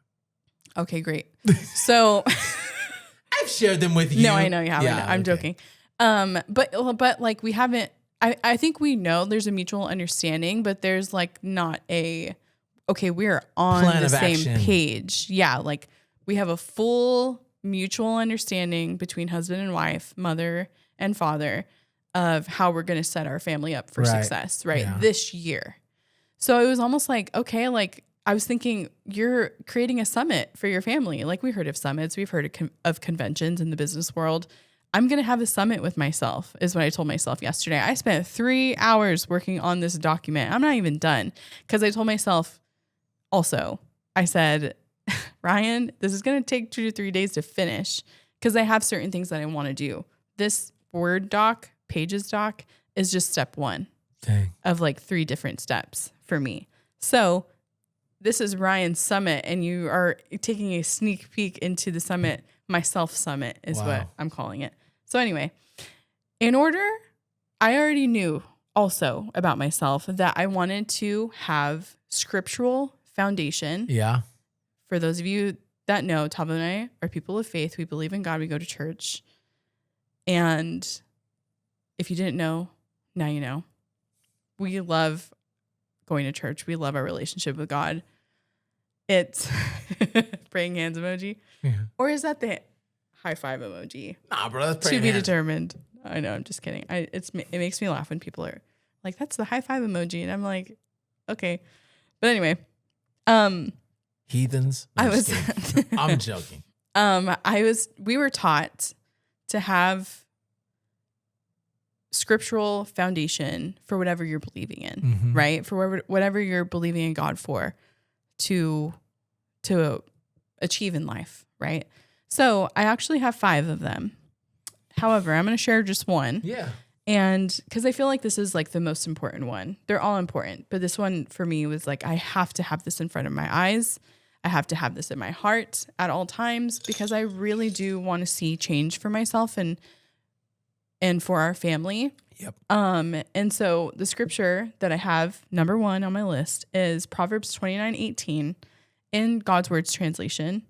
Okay, great. So I've shared them with you. No, I know you haven't. I'm joking. But like we haven't, I think we know there's a mutual understanding, but there's like not okay, we're on the same page. Yeah. Like we have a full mutual understanding between husband and wife, mother and father of how we're going to set our family up for success, this year. So it was almost like, okay, like I was thinking you're creating a summit for your family. Like we heard of summits. We've heard of conventions in the business world. I'm going to have a summit with myself is what I told myself yesterday. I spent 3 hours working on this document. I'm not even done because I told myself also, I said, Ryan, this is going to take 2 to 3 days to finish because I have certain things that I want to do. This Word doc, Pages doc is just step 1 of like 3 different steps for me. So this is Ryan's summit and you are taking a sneak peek into the summit. My self summit is what I'm calling it. So anyway, I already knew also about myself that I wanted to have scriptural foundation. Yeah. For those of you that know, Tavo and I are people of faith. We believe in God. We go to church. And if you didn't know, now you know. We love going to church. We love our relationship with God. It's praying hands emoji. Yeah. Or is that the high five emoji? Nah, bro, that's praying to be hands. determined. I know, I'm just kidding. It makes me laugh when people are like, that's the high five emoji. And I'm like, okay. But anyway. Heathens. I'm joking. We were taught to have scriptural foundation for whatever you're believing in, right? For whatever you're believing in God for to achieve in life, right? So I actually have 5 of them. However, I'm going to share just one. Yeah. And because I feel like this is like the most important one. They're all important, but this one for me was like, I have to have this in front of my eyes. I have to have this in my heart at all times because I really do want to see change for myself and for our family. Yep. And so the scripture that I have, number 1 on my list, is Proverbs 29:18 in God's Word's translation.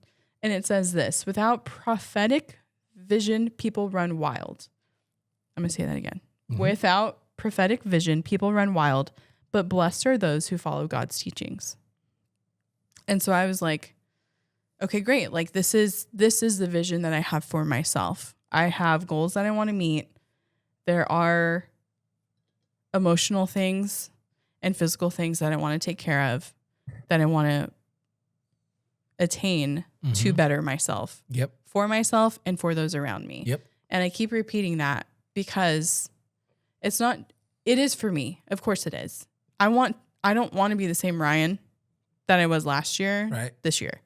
And it says this: without prophetic vision, people run wild. I'm going to say that again. Without prophetic vision, people run wild, but blessed are those who follow God's teachings. And so I was like, okay, great. Like this is the vision that I have for myself. I have goals that I want to meet. There are emotional things and physical things that I want to take care of, that I want to attain to better myself. Yep. For myself and for those around me. Yep. And I keep repeating that because it is for me. Of course it is. I don't want to be the same Ryan that I was last year, this year.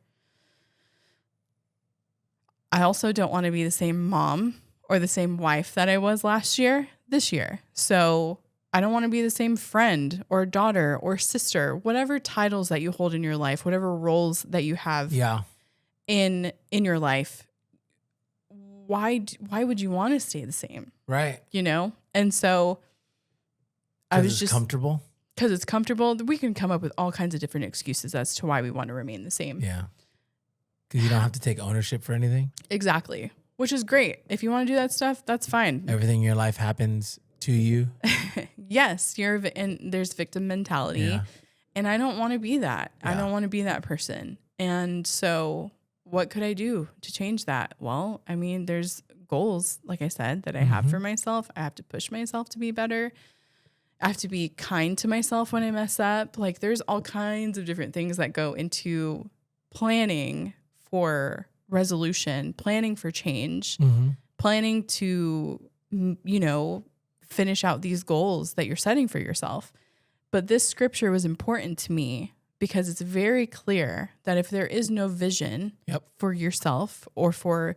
I also don't want to be the same mom or the same wife that I was last year, this year. So I don't want to be the same friend or daughter or sister, whatever titles that you hold in your life, whatever roles that you have in your life. Why would you want to stay the same? Right. You know? And so I was just comfortable. Because it's comfortable. We can come up with all kinds of different excuses as to why we want to remain the same. Yeah. Because you don't have to take ownership for anything. Exactly. Which is great. If you want to do that stuff, that's fine. Everything in your life happens to you. Yes. And there's victim mentality. Yeah. And I don't want to be that. Yeah. I don't want to be that person. And so what could I do to change that? Well, I mean, there's goals, like I said, that I have for myself. I have to push myself to be better. I have to be kind to myself when I mess up. Like there's all kinds of different things that go into planning for resolution, planning for change, planning to, finish out these goals that you're setting for yourself. But this scripture was important to me because it's very clear that if there is no vision for yourself or for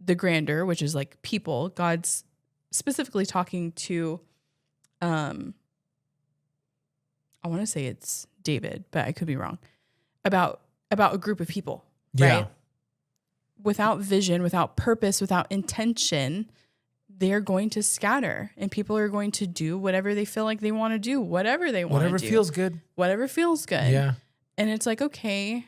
the grander, which is like people, God's specifically talking to, I want to say it's David, but I could be wrong, about a group of people, right? Without vision, without purpose, without intention, they're going to scatter and people are going to do whatever they feel like they want to do, whatever they want to do. Whatever feels good. Whatever feels good. Yeah. And it's like, okay,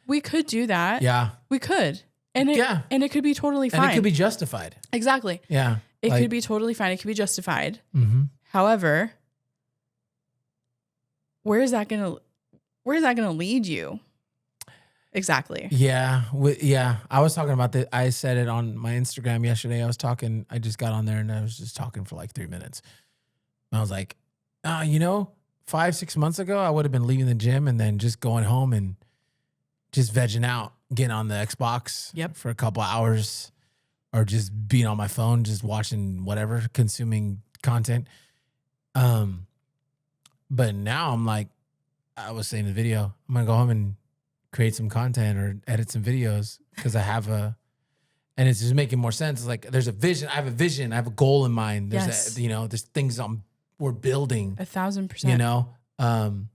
we could do that. Yeah. We could. And it could be totally fine. And it could be justified. Exactly. Yeah. It could be totally fine. It could be justified. Mm-hmm. However, where is that going to lead you? Exactly. Yeah. I was talking about that. I said it on my Instagram yesterday. I just got on there and I was just talking for like 3 minutes. And I was like, 5-6 months ago, I would have been leaving the gym and then just going home and just vegging out, getting on the Xbox for a couple hours or just being on my phone, just watching whatever, consuming content. But now I'm like, I was saying in the video, I'm going to go home and create some content or edit some videos because I have and it's just making more sense. It's like there's a vision. I have a vision. I have a goal in mind. There's there's things we're building. 1,000%.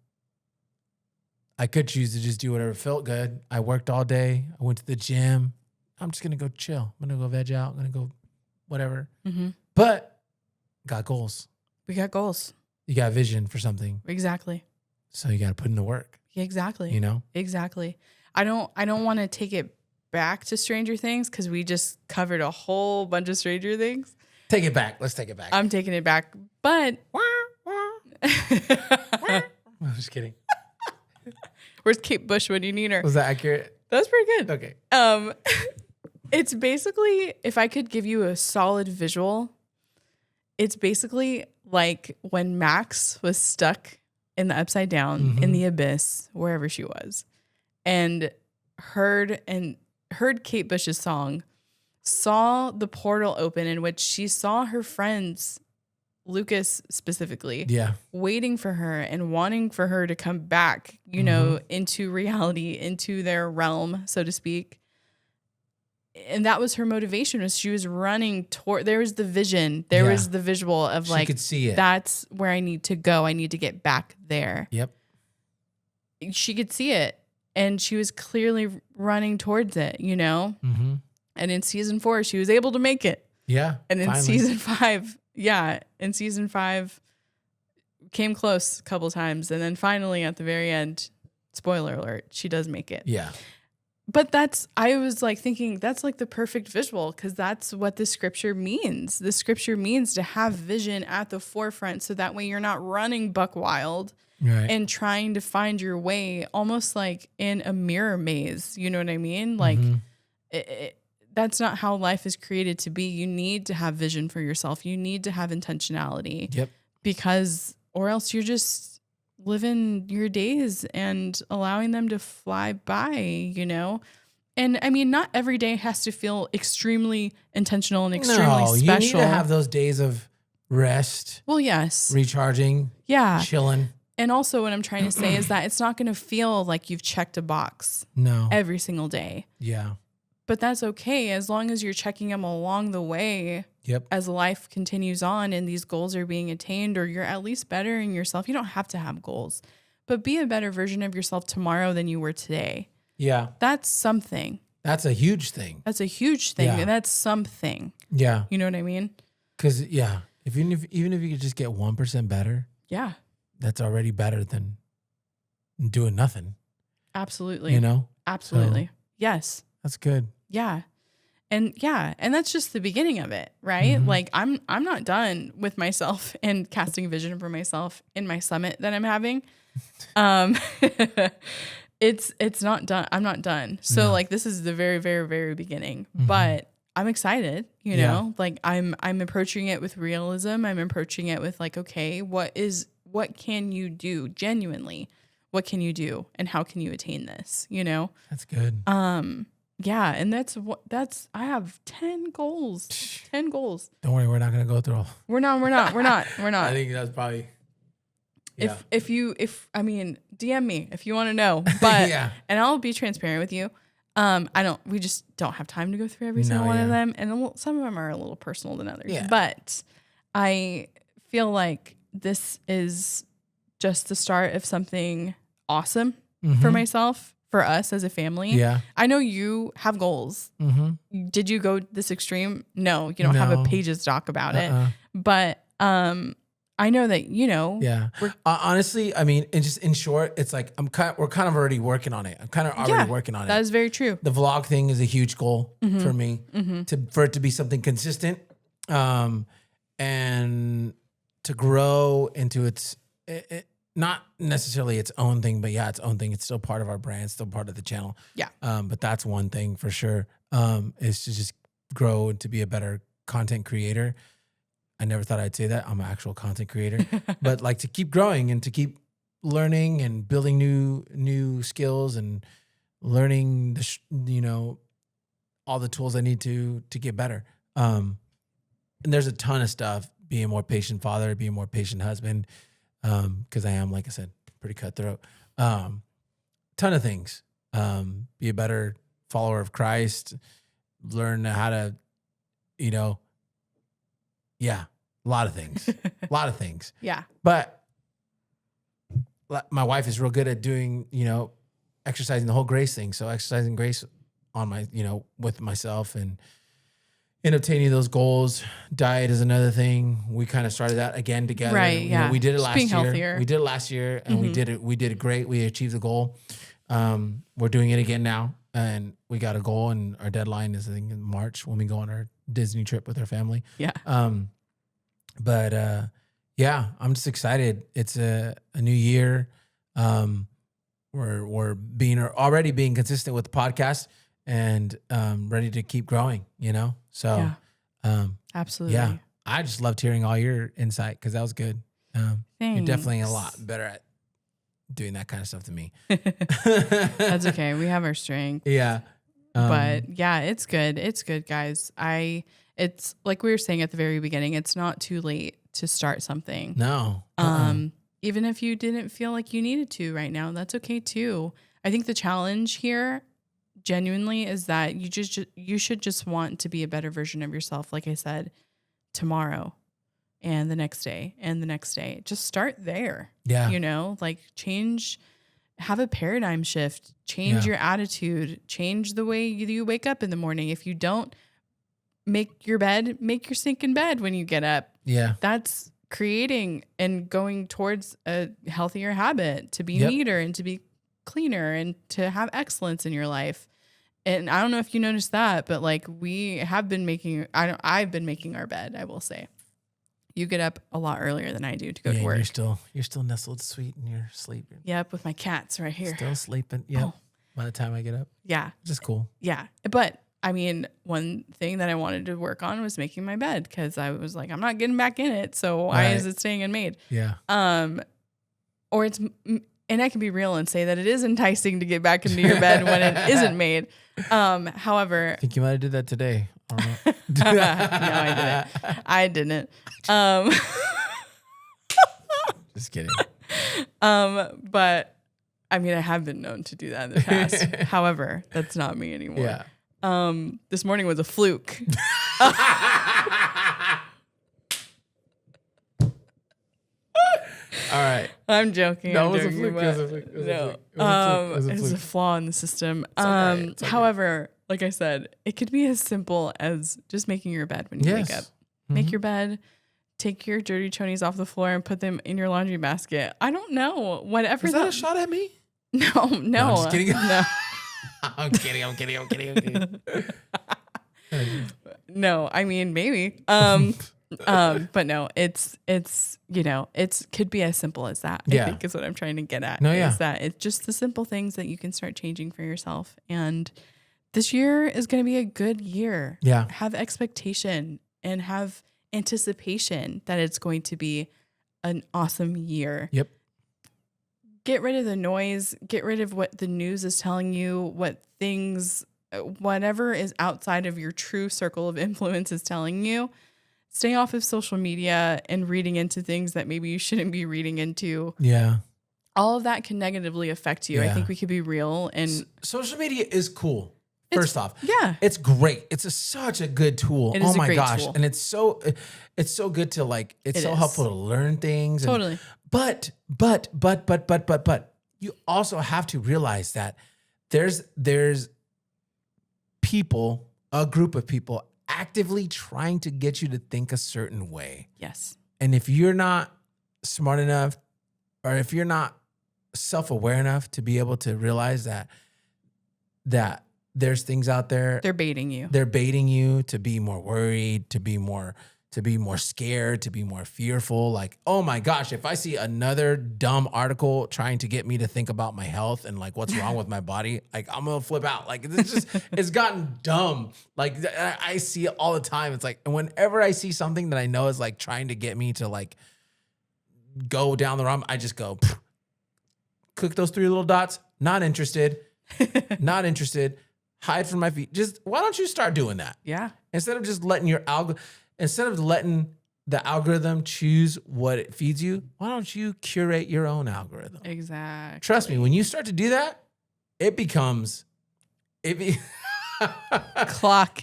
I could choose to just do whatever felt good. I worked all day. I went to the gym. I'm just going to go chill. I'm going to go veg out. I'm going to go whatever. Mm-hmm. But got goals. We got goals. You got vision for something. Exactly. So you got to put in the work. Exactly. Exactly. I don't want to take it back to Stranger Things because we just covered a whole bunch of Stranger Things. Take it back. Let's take it back. I'm taking it back, but I'm just kidding. Where's Kate Bush when you need her? Was that accurate? That's pretty good. Okay. It's basically, if I could give you a solid visual, it's basically like when Max was stuck in the upside down, in the abyss, wherever she was, and heard Kate Bush's song, saw the portal open in which she saw her friends, Lucas specifically, waiting for her and wanting for her to come back, into reality, into their realm, so to speak. And that was her motivation, was she was running toward, there was the vision, there was the visual of she could see it. That's where I need to go. I need to get back there. Yep. She could see it and she was clearly running towards it, Mm-hmm. And in season 4, she was able to make it. Yeah. And in season 5, in season 5 came close a couple times. And then finally at the very end, spoiler alert, she does make it. Yeah. But I was like thinking that's like the perfect visual, because that's what the scripture means. The scripture means to have vision at the forefront, so that way you're not running buck wild and trying to find your way almost like in a mirror maze. You know what I mean? Like that's not how life is created to be. You need to have vision for yourself. You need to have intentionality. Yep. Because, or else you're just living your days and allowing them to fly by, you know? And I mean, not every day has to feel extremely intentional and extremely special. You need to have those days of rest. Well, yes. Recharging. Yeah. Chilling. And also what I'm trying to say is that it's not going to feel like you've checked a box every single day. Yeah. But that's okay as long as you're checking them along the way. Yep. As life continues on and these goals are being attained, or you're at least bettering yourself. You don't have to have goals, but be a better version of yourself tomorrow than you were today. Yeah. That's something. That's a huge thing. That's a huge thing. Yeah. And that's something. Yeah. You know what I mean? Because, even if you could just get 1% better. Yeah. That's already better than doing nothing. Absolutely. You know? Absolutely. So, yes. That's good. Yeah. And that's just the beginning of it, right? Mm-hmm. Like I'm not done with myself and casting vision for myself in my summit that I'm having. It's not done. I'm not done. So like this is the very, very, very beginning. Mm-hmm. But I'm excited, you know? Like I'm approaching it with realism. I'm approaching it with like, okay, what can you do genuinely? What can you do and how can you attain this, you know? That's good. Yeah, and I have 10 goals. 10 goals. Don't worry, we're not going to go through all. We're not. I think that's probably if DM me if you want to know. But and I'll be transparent with you. We just don't have time to go through every single one of them, and some of them are a little personal than others. Yeah. But I feel like this is just the start of something awesome for myself. For us as a family. Yeah. I know you have goals. Mm-hmm. Did you go this extreme? No, you don't have a pages doc about it. But I know that, you know. Yeah. Honestly, I mean, just in short, it's like we're kind of already working on it. I'm kind of already working on it. That is very true. The vlog thing is a huge goal for me for it to be something consistent and to grow into its not necessarily its own thing, but its own thing. It's still part of our brand, still part of the channel. Yeah. But that's one thing for sure. Is to just grow and to be a better content creator. I never thought I'd say that. I'm an actual content creator, but like to keep growing and to keep learning and building new skills and learning all the tools I need to get better. And there's a ton of stuff. Being a more patient father, being a more patient husband. Because I am, like I said, pretty cutthroat. Ton of things. Be a better follower of Christ. Learn how to, a lot of things. A lot of things. Yeah. But my wife is real good at doing, exercising the whole grace thing. So exercising grace on my, with myself and in obtaining those goals. Diet is another thing. We kind of started that again together. Right. Yeah. We did it last year. Healthier. We did it last year and we did it great. We achieved the goal. We're doing it again now. And we got a goal and our deadline is I think in March when we go on our Disney trip with our family. Yeah. But I'm just excited. It's a new year. We're already being consistent with the podcast and ready to keep growing, So, absolutely. Yeah, I just loved hearing all your insight because that was good. You're definitely a lot better at doing that kind of stuff than me. That's okay. We have our strength. Yeah. But it's good. It's good, guys. It's like we were saying at the very beginning, it's not too late to start something. No. Even if you didn't feel like you needed to right now, that's okay too. I think the challenge here genuinely is that you should just want to be a better version of yourself. Like I said, tomorrow and the next day and the next day, just start there. Yeah. Like have a paradigm shift, change your attitude, change the way you wake up in the morning. If you don't make your bed, make your stinking bed when you get up. Yeah. That's creating and going towards a healthier habit to be neater and to be cleaner and to have excellence in your life. and I don't know if you noticed that, but like we have been making, I've been making our bed, I will say. You get up a lot earlier than I do to go to work. You're still nestled sweet in your sleep. Yep, with my cats right here. Still sleeping. Yep. Oh. By the time I get up. Yeah. Which is cool. Yeah. But I mean, one thing that I wanted to work on was making my bed because I was like, I'm not getting back in it. So why is it staying unmade? Yeah. Or it's, and I can be real and say that it is enticing to get back into your bed when it isn't made. However, I think you might have did that today. No, I didn't. Just kidding. But I mean, I have been known to do that in the past. However, that's not me anymore. Yeah. This morning was a fluke. All right. I'm joking. No, it was a fluke. It's a flaw in the system. Okay. However, like I said, it could be as simple as just making your bed when you wake up. Mm-hmm. Make your bed, take your dirty chonies off the floor and put them in your laundry basket. I don't know. Whatever. Is that a shot at me? No. I'm just kidding. No. I'm kidding. No, I mean, maybe. But no, it's could be as simple as that. I think is what I'm trying to get at. Is that it's just the simple things that you can start changing for yourself. And this year is going to be a good year. Yeah. Have expectation and have anticipation that it's going to be an awesome year. Yep. Get rid of the noise. Get rid of what the news is telling you, whatever is outside of your true circle of influence is telling you. Stay off of social media and reading into things that maybe you shouldn't be reading into. Yeah. All of that can negatively affect you. I think we could be real. And social media is cool. First off, it's great. It's such a good tool. It is my gosh. Tool. And it's so good to like, it's so helpful to learn things. Totally. But you also have to realize that there's people, a group of people actively trying to get you to think a certain way. Yes. And if you're not smart enough, or if you're not self-aware enough to be able to realize that there's things out there. They're baiting you. They're baiting you to be more worried, to be more scared, to be more fearful. Like, oh my gosh, if I see another dumb article trying to get me to think about my health and like what's wrong with my body, like I'm gonna flip out. Like it's gotten dumb. Like I see it all the time. It's like, and whenever I see something that I know is like trying to get me to like go down the wrong, I just go, click those 3 little dots. Not interested. Not interested. Hide from my feet. Just why don't you start doing that? Yeah. Instead of just letting instead of letting the algorithm choose what it feeds you, why don't you curate your own algorithm? Exactly. Trust me, when you start to do that,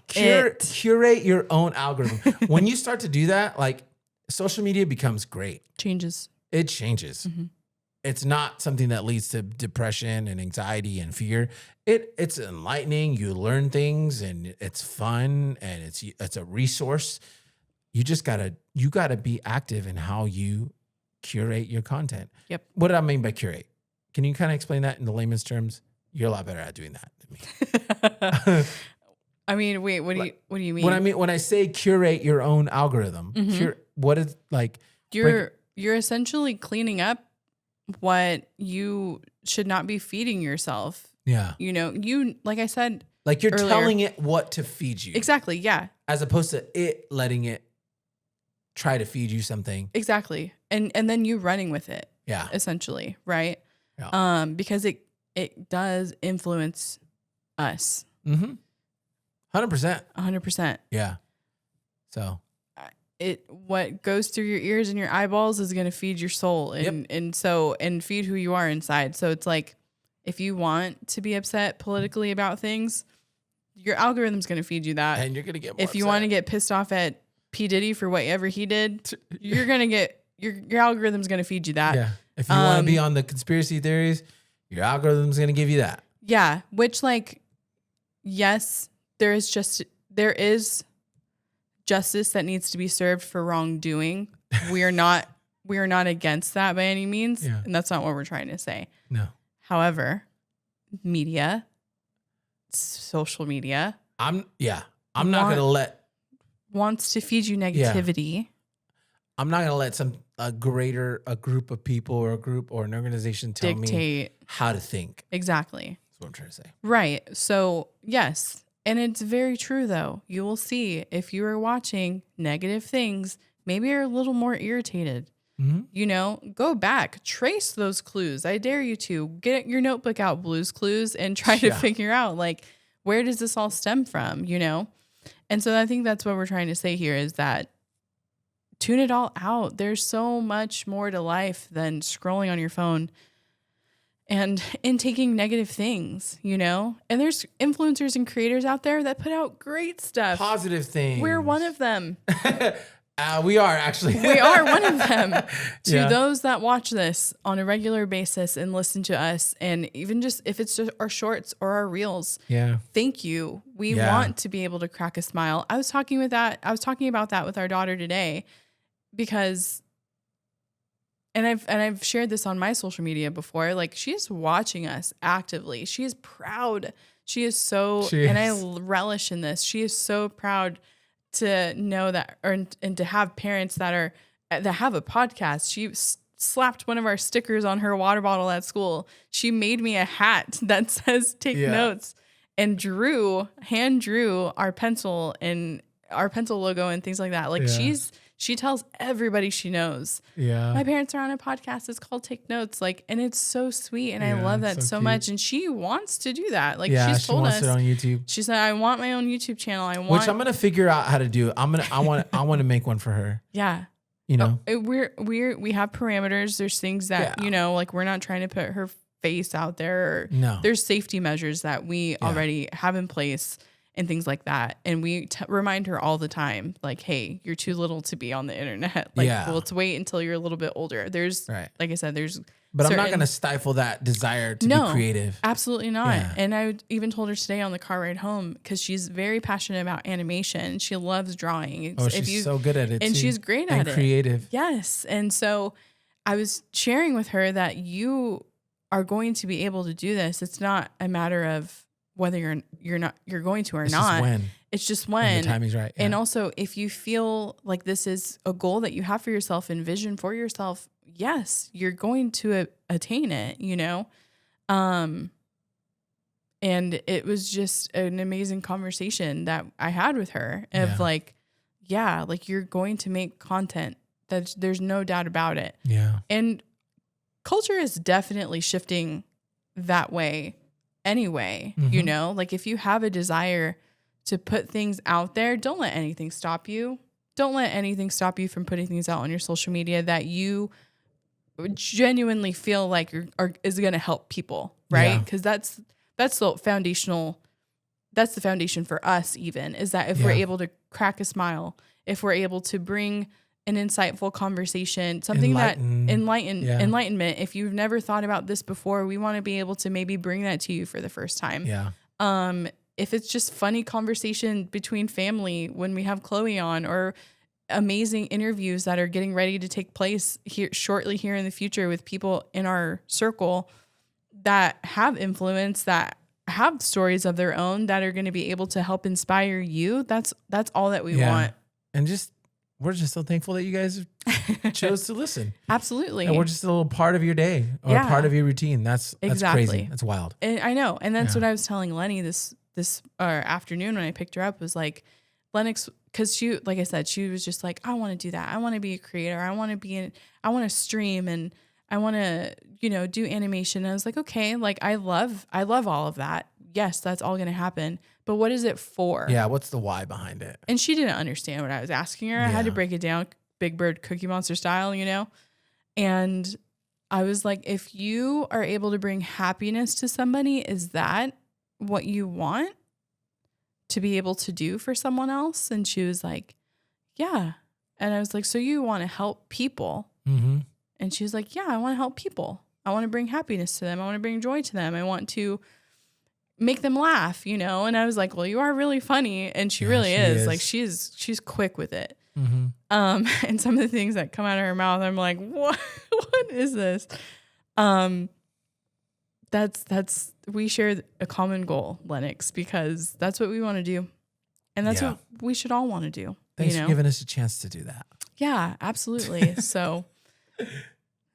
curate your own algorithm. When you start to do that, like social media becomes great. It changes. Mm-hmm. It's not something that leads to depression and anxiety and fear. It's enlightening. You learn things and it's fun and it's a resource. You just gotta be active in how you curate your content. Yep. What do I mean by curate? Can you kind of explain that in the layman's terms? You're a lot better at doing that than me. I mean, wait, what do you mean? When I say curate your own algorithm, what is like? You're essentially cleaning up what you should not be feeding yourself. Yeah. Like I said, like you're earlier, telling it what to feed you. Exactly. Yeah. As opposed to it letting it try to feed you something. Exactly. And then you running with it. Yeah. Essentially. Right. Yeah. Because it does influence us. 100%. 100%. Yeah. So what goes through your ears and your eyeballs is going to feed your soul and feed who you are inside. So it's like, if you want to be upset politically about things, your algorithm's going to feed you that. And you're going to get more If you want to get pissed off at P. Diddy for whatever he did, you're going to get, your algorithm's going to feed you that. Yeah. If you want to be on the conspiracy theories, your algorithm's going to give you that. Yeah. Which like, yes, there is justice that needs to be served for wrongdoing. We are not against that by any means. Yeah. And that's not what we're trying to say. No. However, media social media. I'm not going to let. Wants to feed you negativity. Yeah. I'm not going to let a group of people or a group or an organization tell me how to think. Exactly. That's what I'm trying to say. Right. So, yes. And it's very true, though. You will see if you are watching negative things, maybe you're a little more irritated. Mm-hmm. Go back, trace those clues. I dare you to get your notebook out, Blue's Clues, and try to figure out, like, where does this all stem from, And so I think that's what we're trying to say here is that tune it all out. There's so much more to life than scrolling on your phone and taking negative things, And there's influencers and creators out there that put out great stuff. Positive things. We're one of them. We are actually. We are one of them. To those that watch this on a regular basis and listen to us, and even just if it's just our shorts or our reels, thank you. We want to be able to crack a smile. I was talking about that with our daughter today, because, and I've shared this on my social media before. Like, she's watching us actively. She is proud. And I relish in this. She is so proud to know that, and to have parents that have a podcast. She slapped one of our stickers on her water bottle at school. She made me a hat that says "Take Notes," and hand drew our pencil and our pencil logo and things like that. Like, she tells everybody she knows. Yeah. My parents are on a podcast. It's called Take Notes. Like, and it's so sweet. And I love that so much. And she wants to do that. Like, she's told us. She wants it on YouTube. She said, I want my own YouTube channel. Which I'm going to figure out how to do. I want to make one for her. Yeah. We have parameters. There's things that, like, we're not trying to put her face out there. No. There's safety measures that we already have in place and things like that. And we remind her all the time, like, hey, you're too little to be on the internet. Like, well, let's wait until you're a little bit older. There's, like I said, but I'm not going to stifle that desire to be creative. Absolutely not. Yeah. And I even told her today on the car ride home, because she's very passionate about animation. She loves drawing. She's so good at it. And she's great at it. And creative. Yes. And so I was sharing with her that you are going to be able to do this. It's not a matter of whether you're going to or it's not. Just when. It's just when. The timing's right. Yeah. And also, if you feel like this is a goal that you have for yourself and vision for yourself, yes, you're going to attain it, And it was just an amazing conversation that I had with her of like you're going to make content. There's no doubt about it. Yeah. And culture is definitely shifting that way anyway, like if you have a desire to put things out there, don't let anything stop you. Don't let anything stop you from putting things out on your social media that you genuinely feel like is going to help people, right? Because that's the foundational. That's the foundation for us. Even is that if we're able to crack a smile, if we're able to bring an insightful conversation, something enlightenment. If you've never thought about this before, we want to be able to maybe bring that to you for the first time. Yeah. If it's just funny conversation between family when we have Chloe on, or amazing interviews that are getting ready to take place shortly here in the future with people in our circle that have influence, that have stories of their own, that are going to be able to help inspire you. That's all that we want. And we're just so thankful that you guys chose to listen. Absolutely. And we're just a little part of your day or part of your routine. That's crazy. That's wild. And I know. And that's what I was telling Lenny this afternoon when I picked her up, was like, Lennox, because she, like I said, she was just like, I want to do that. I want to be a creator. I want to stream, and I want to, do animation. And I was like, okay, like I love all of that. Yes, that's all going to happen. But what is it for? Yeah, what's the why behind it? And she didn't understand what I was asking her. I had to break it down, Big Bird Cookie Monster style, And I was like, if you are able to bring happiness to somebody, is that what you want to be able to do for someone else? And she was like, yeah. And I was like, so you want to help people? Mm-hmm. And she was like, yeah, I want to help people. I want to bring happiness to them. I want to bring joy to them. I want to make them laugh, And I was like, well, you are really funny. And she really is. Like, she's quick with it. Mm-hmm. And some of the things that come out of her mouth, I'm like, what is this? we share a common goal, Lennox, because that's what we want to do. And that's what we should all want to do. Thanks for giving us a chance to do that. Yeah, absolutely. So,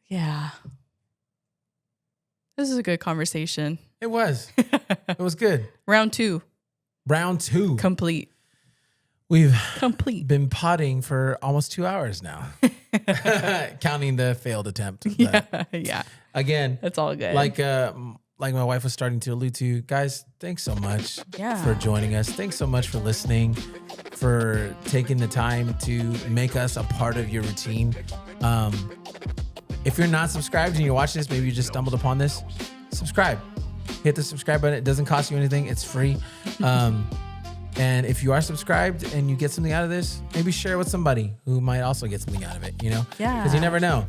yeah. This is a good conversation. It was. It was good. Round 2. Complete. We've been potting for almost 2 hours now. Counting the failed attempt. Yeah. Again, that's all good. Like my wife was starting to allude to, guys, thanks so much for joining us. Thanks so much for listening, for taking the time to make us a part of your routine. If you're not subscribed and you're watching this, maybe you just stumbled upon this, subscribe. Hit the subscribe button. It doesn't cost you anything. It's free. And if you are subscribed and you get something out of this, maybe share it with somebody who might also get something out of it, Yeah. Because you never know.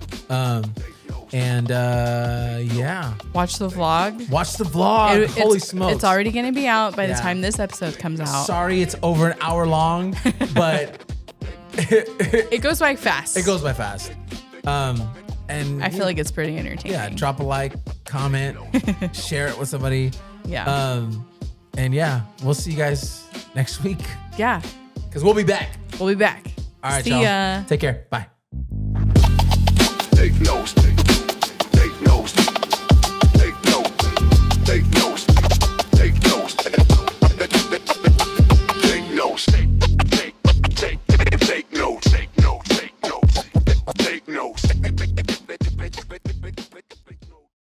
Watch the vlog. Holy smokes. It's already going to be out by the time this episode comes out. Sorry, it's over an hour long, but it goes by fast. And I feel like it's pretty entertaining. Yeah, drop a like, comment, share it with somebody. Yeah. We'll see you guys next week. Yeah. Because we'll be back. All right, see y'all. Take care. Bye. Take notes. Take notes. Take notes. Take notes. Take notes. Take notes. Take notes. Take notes. Take notes. Take notes.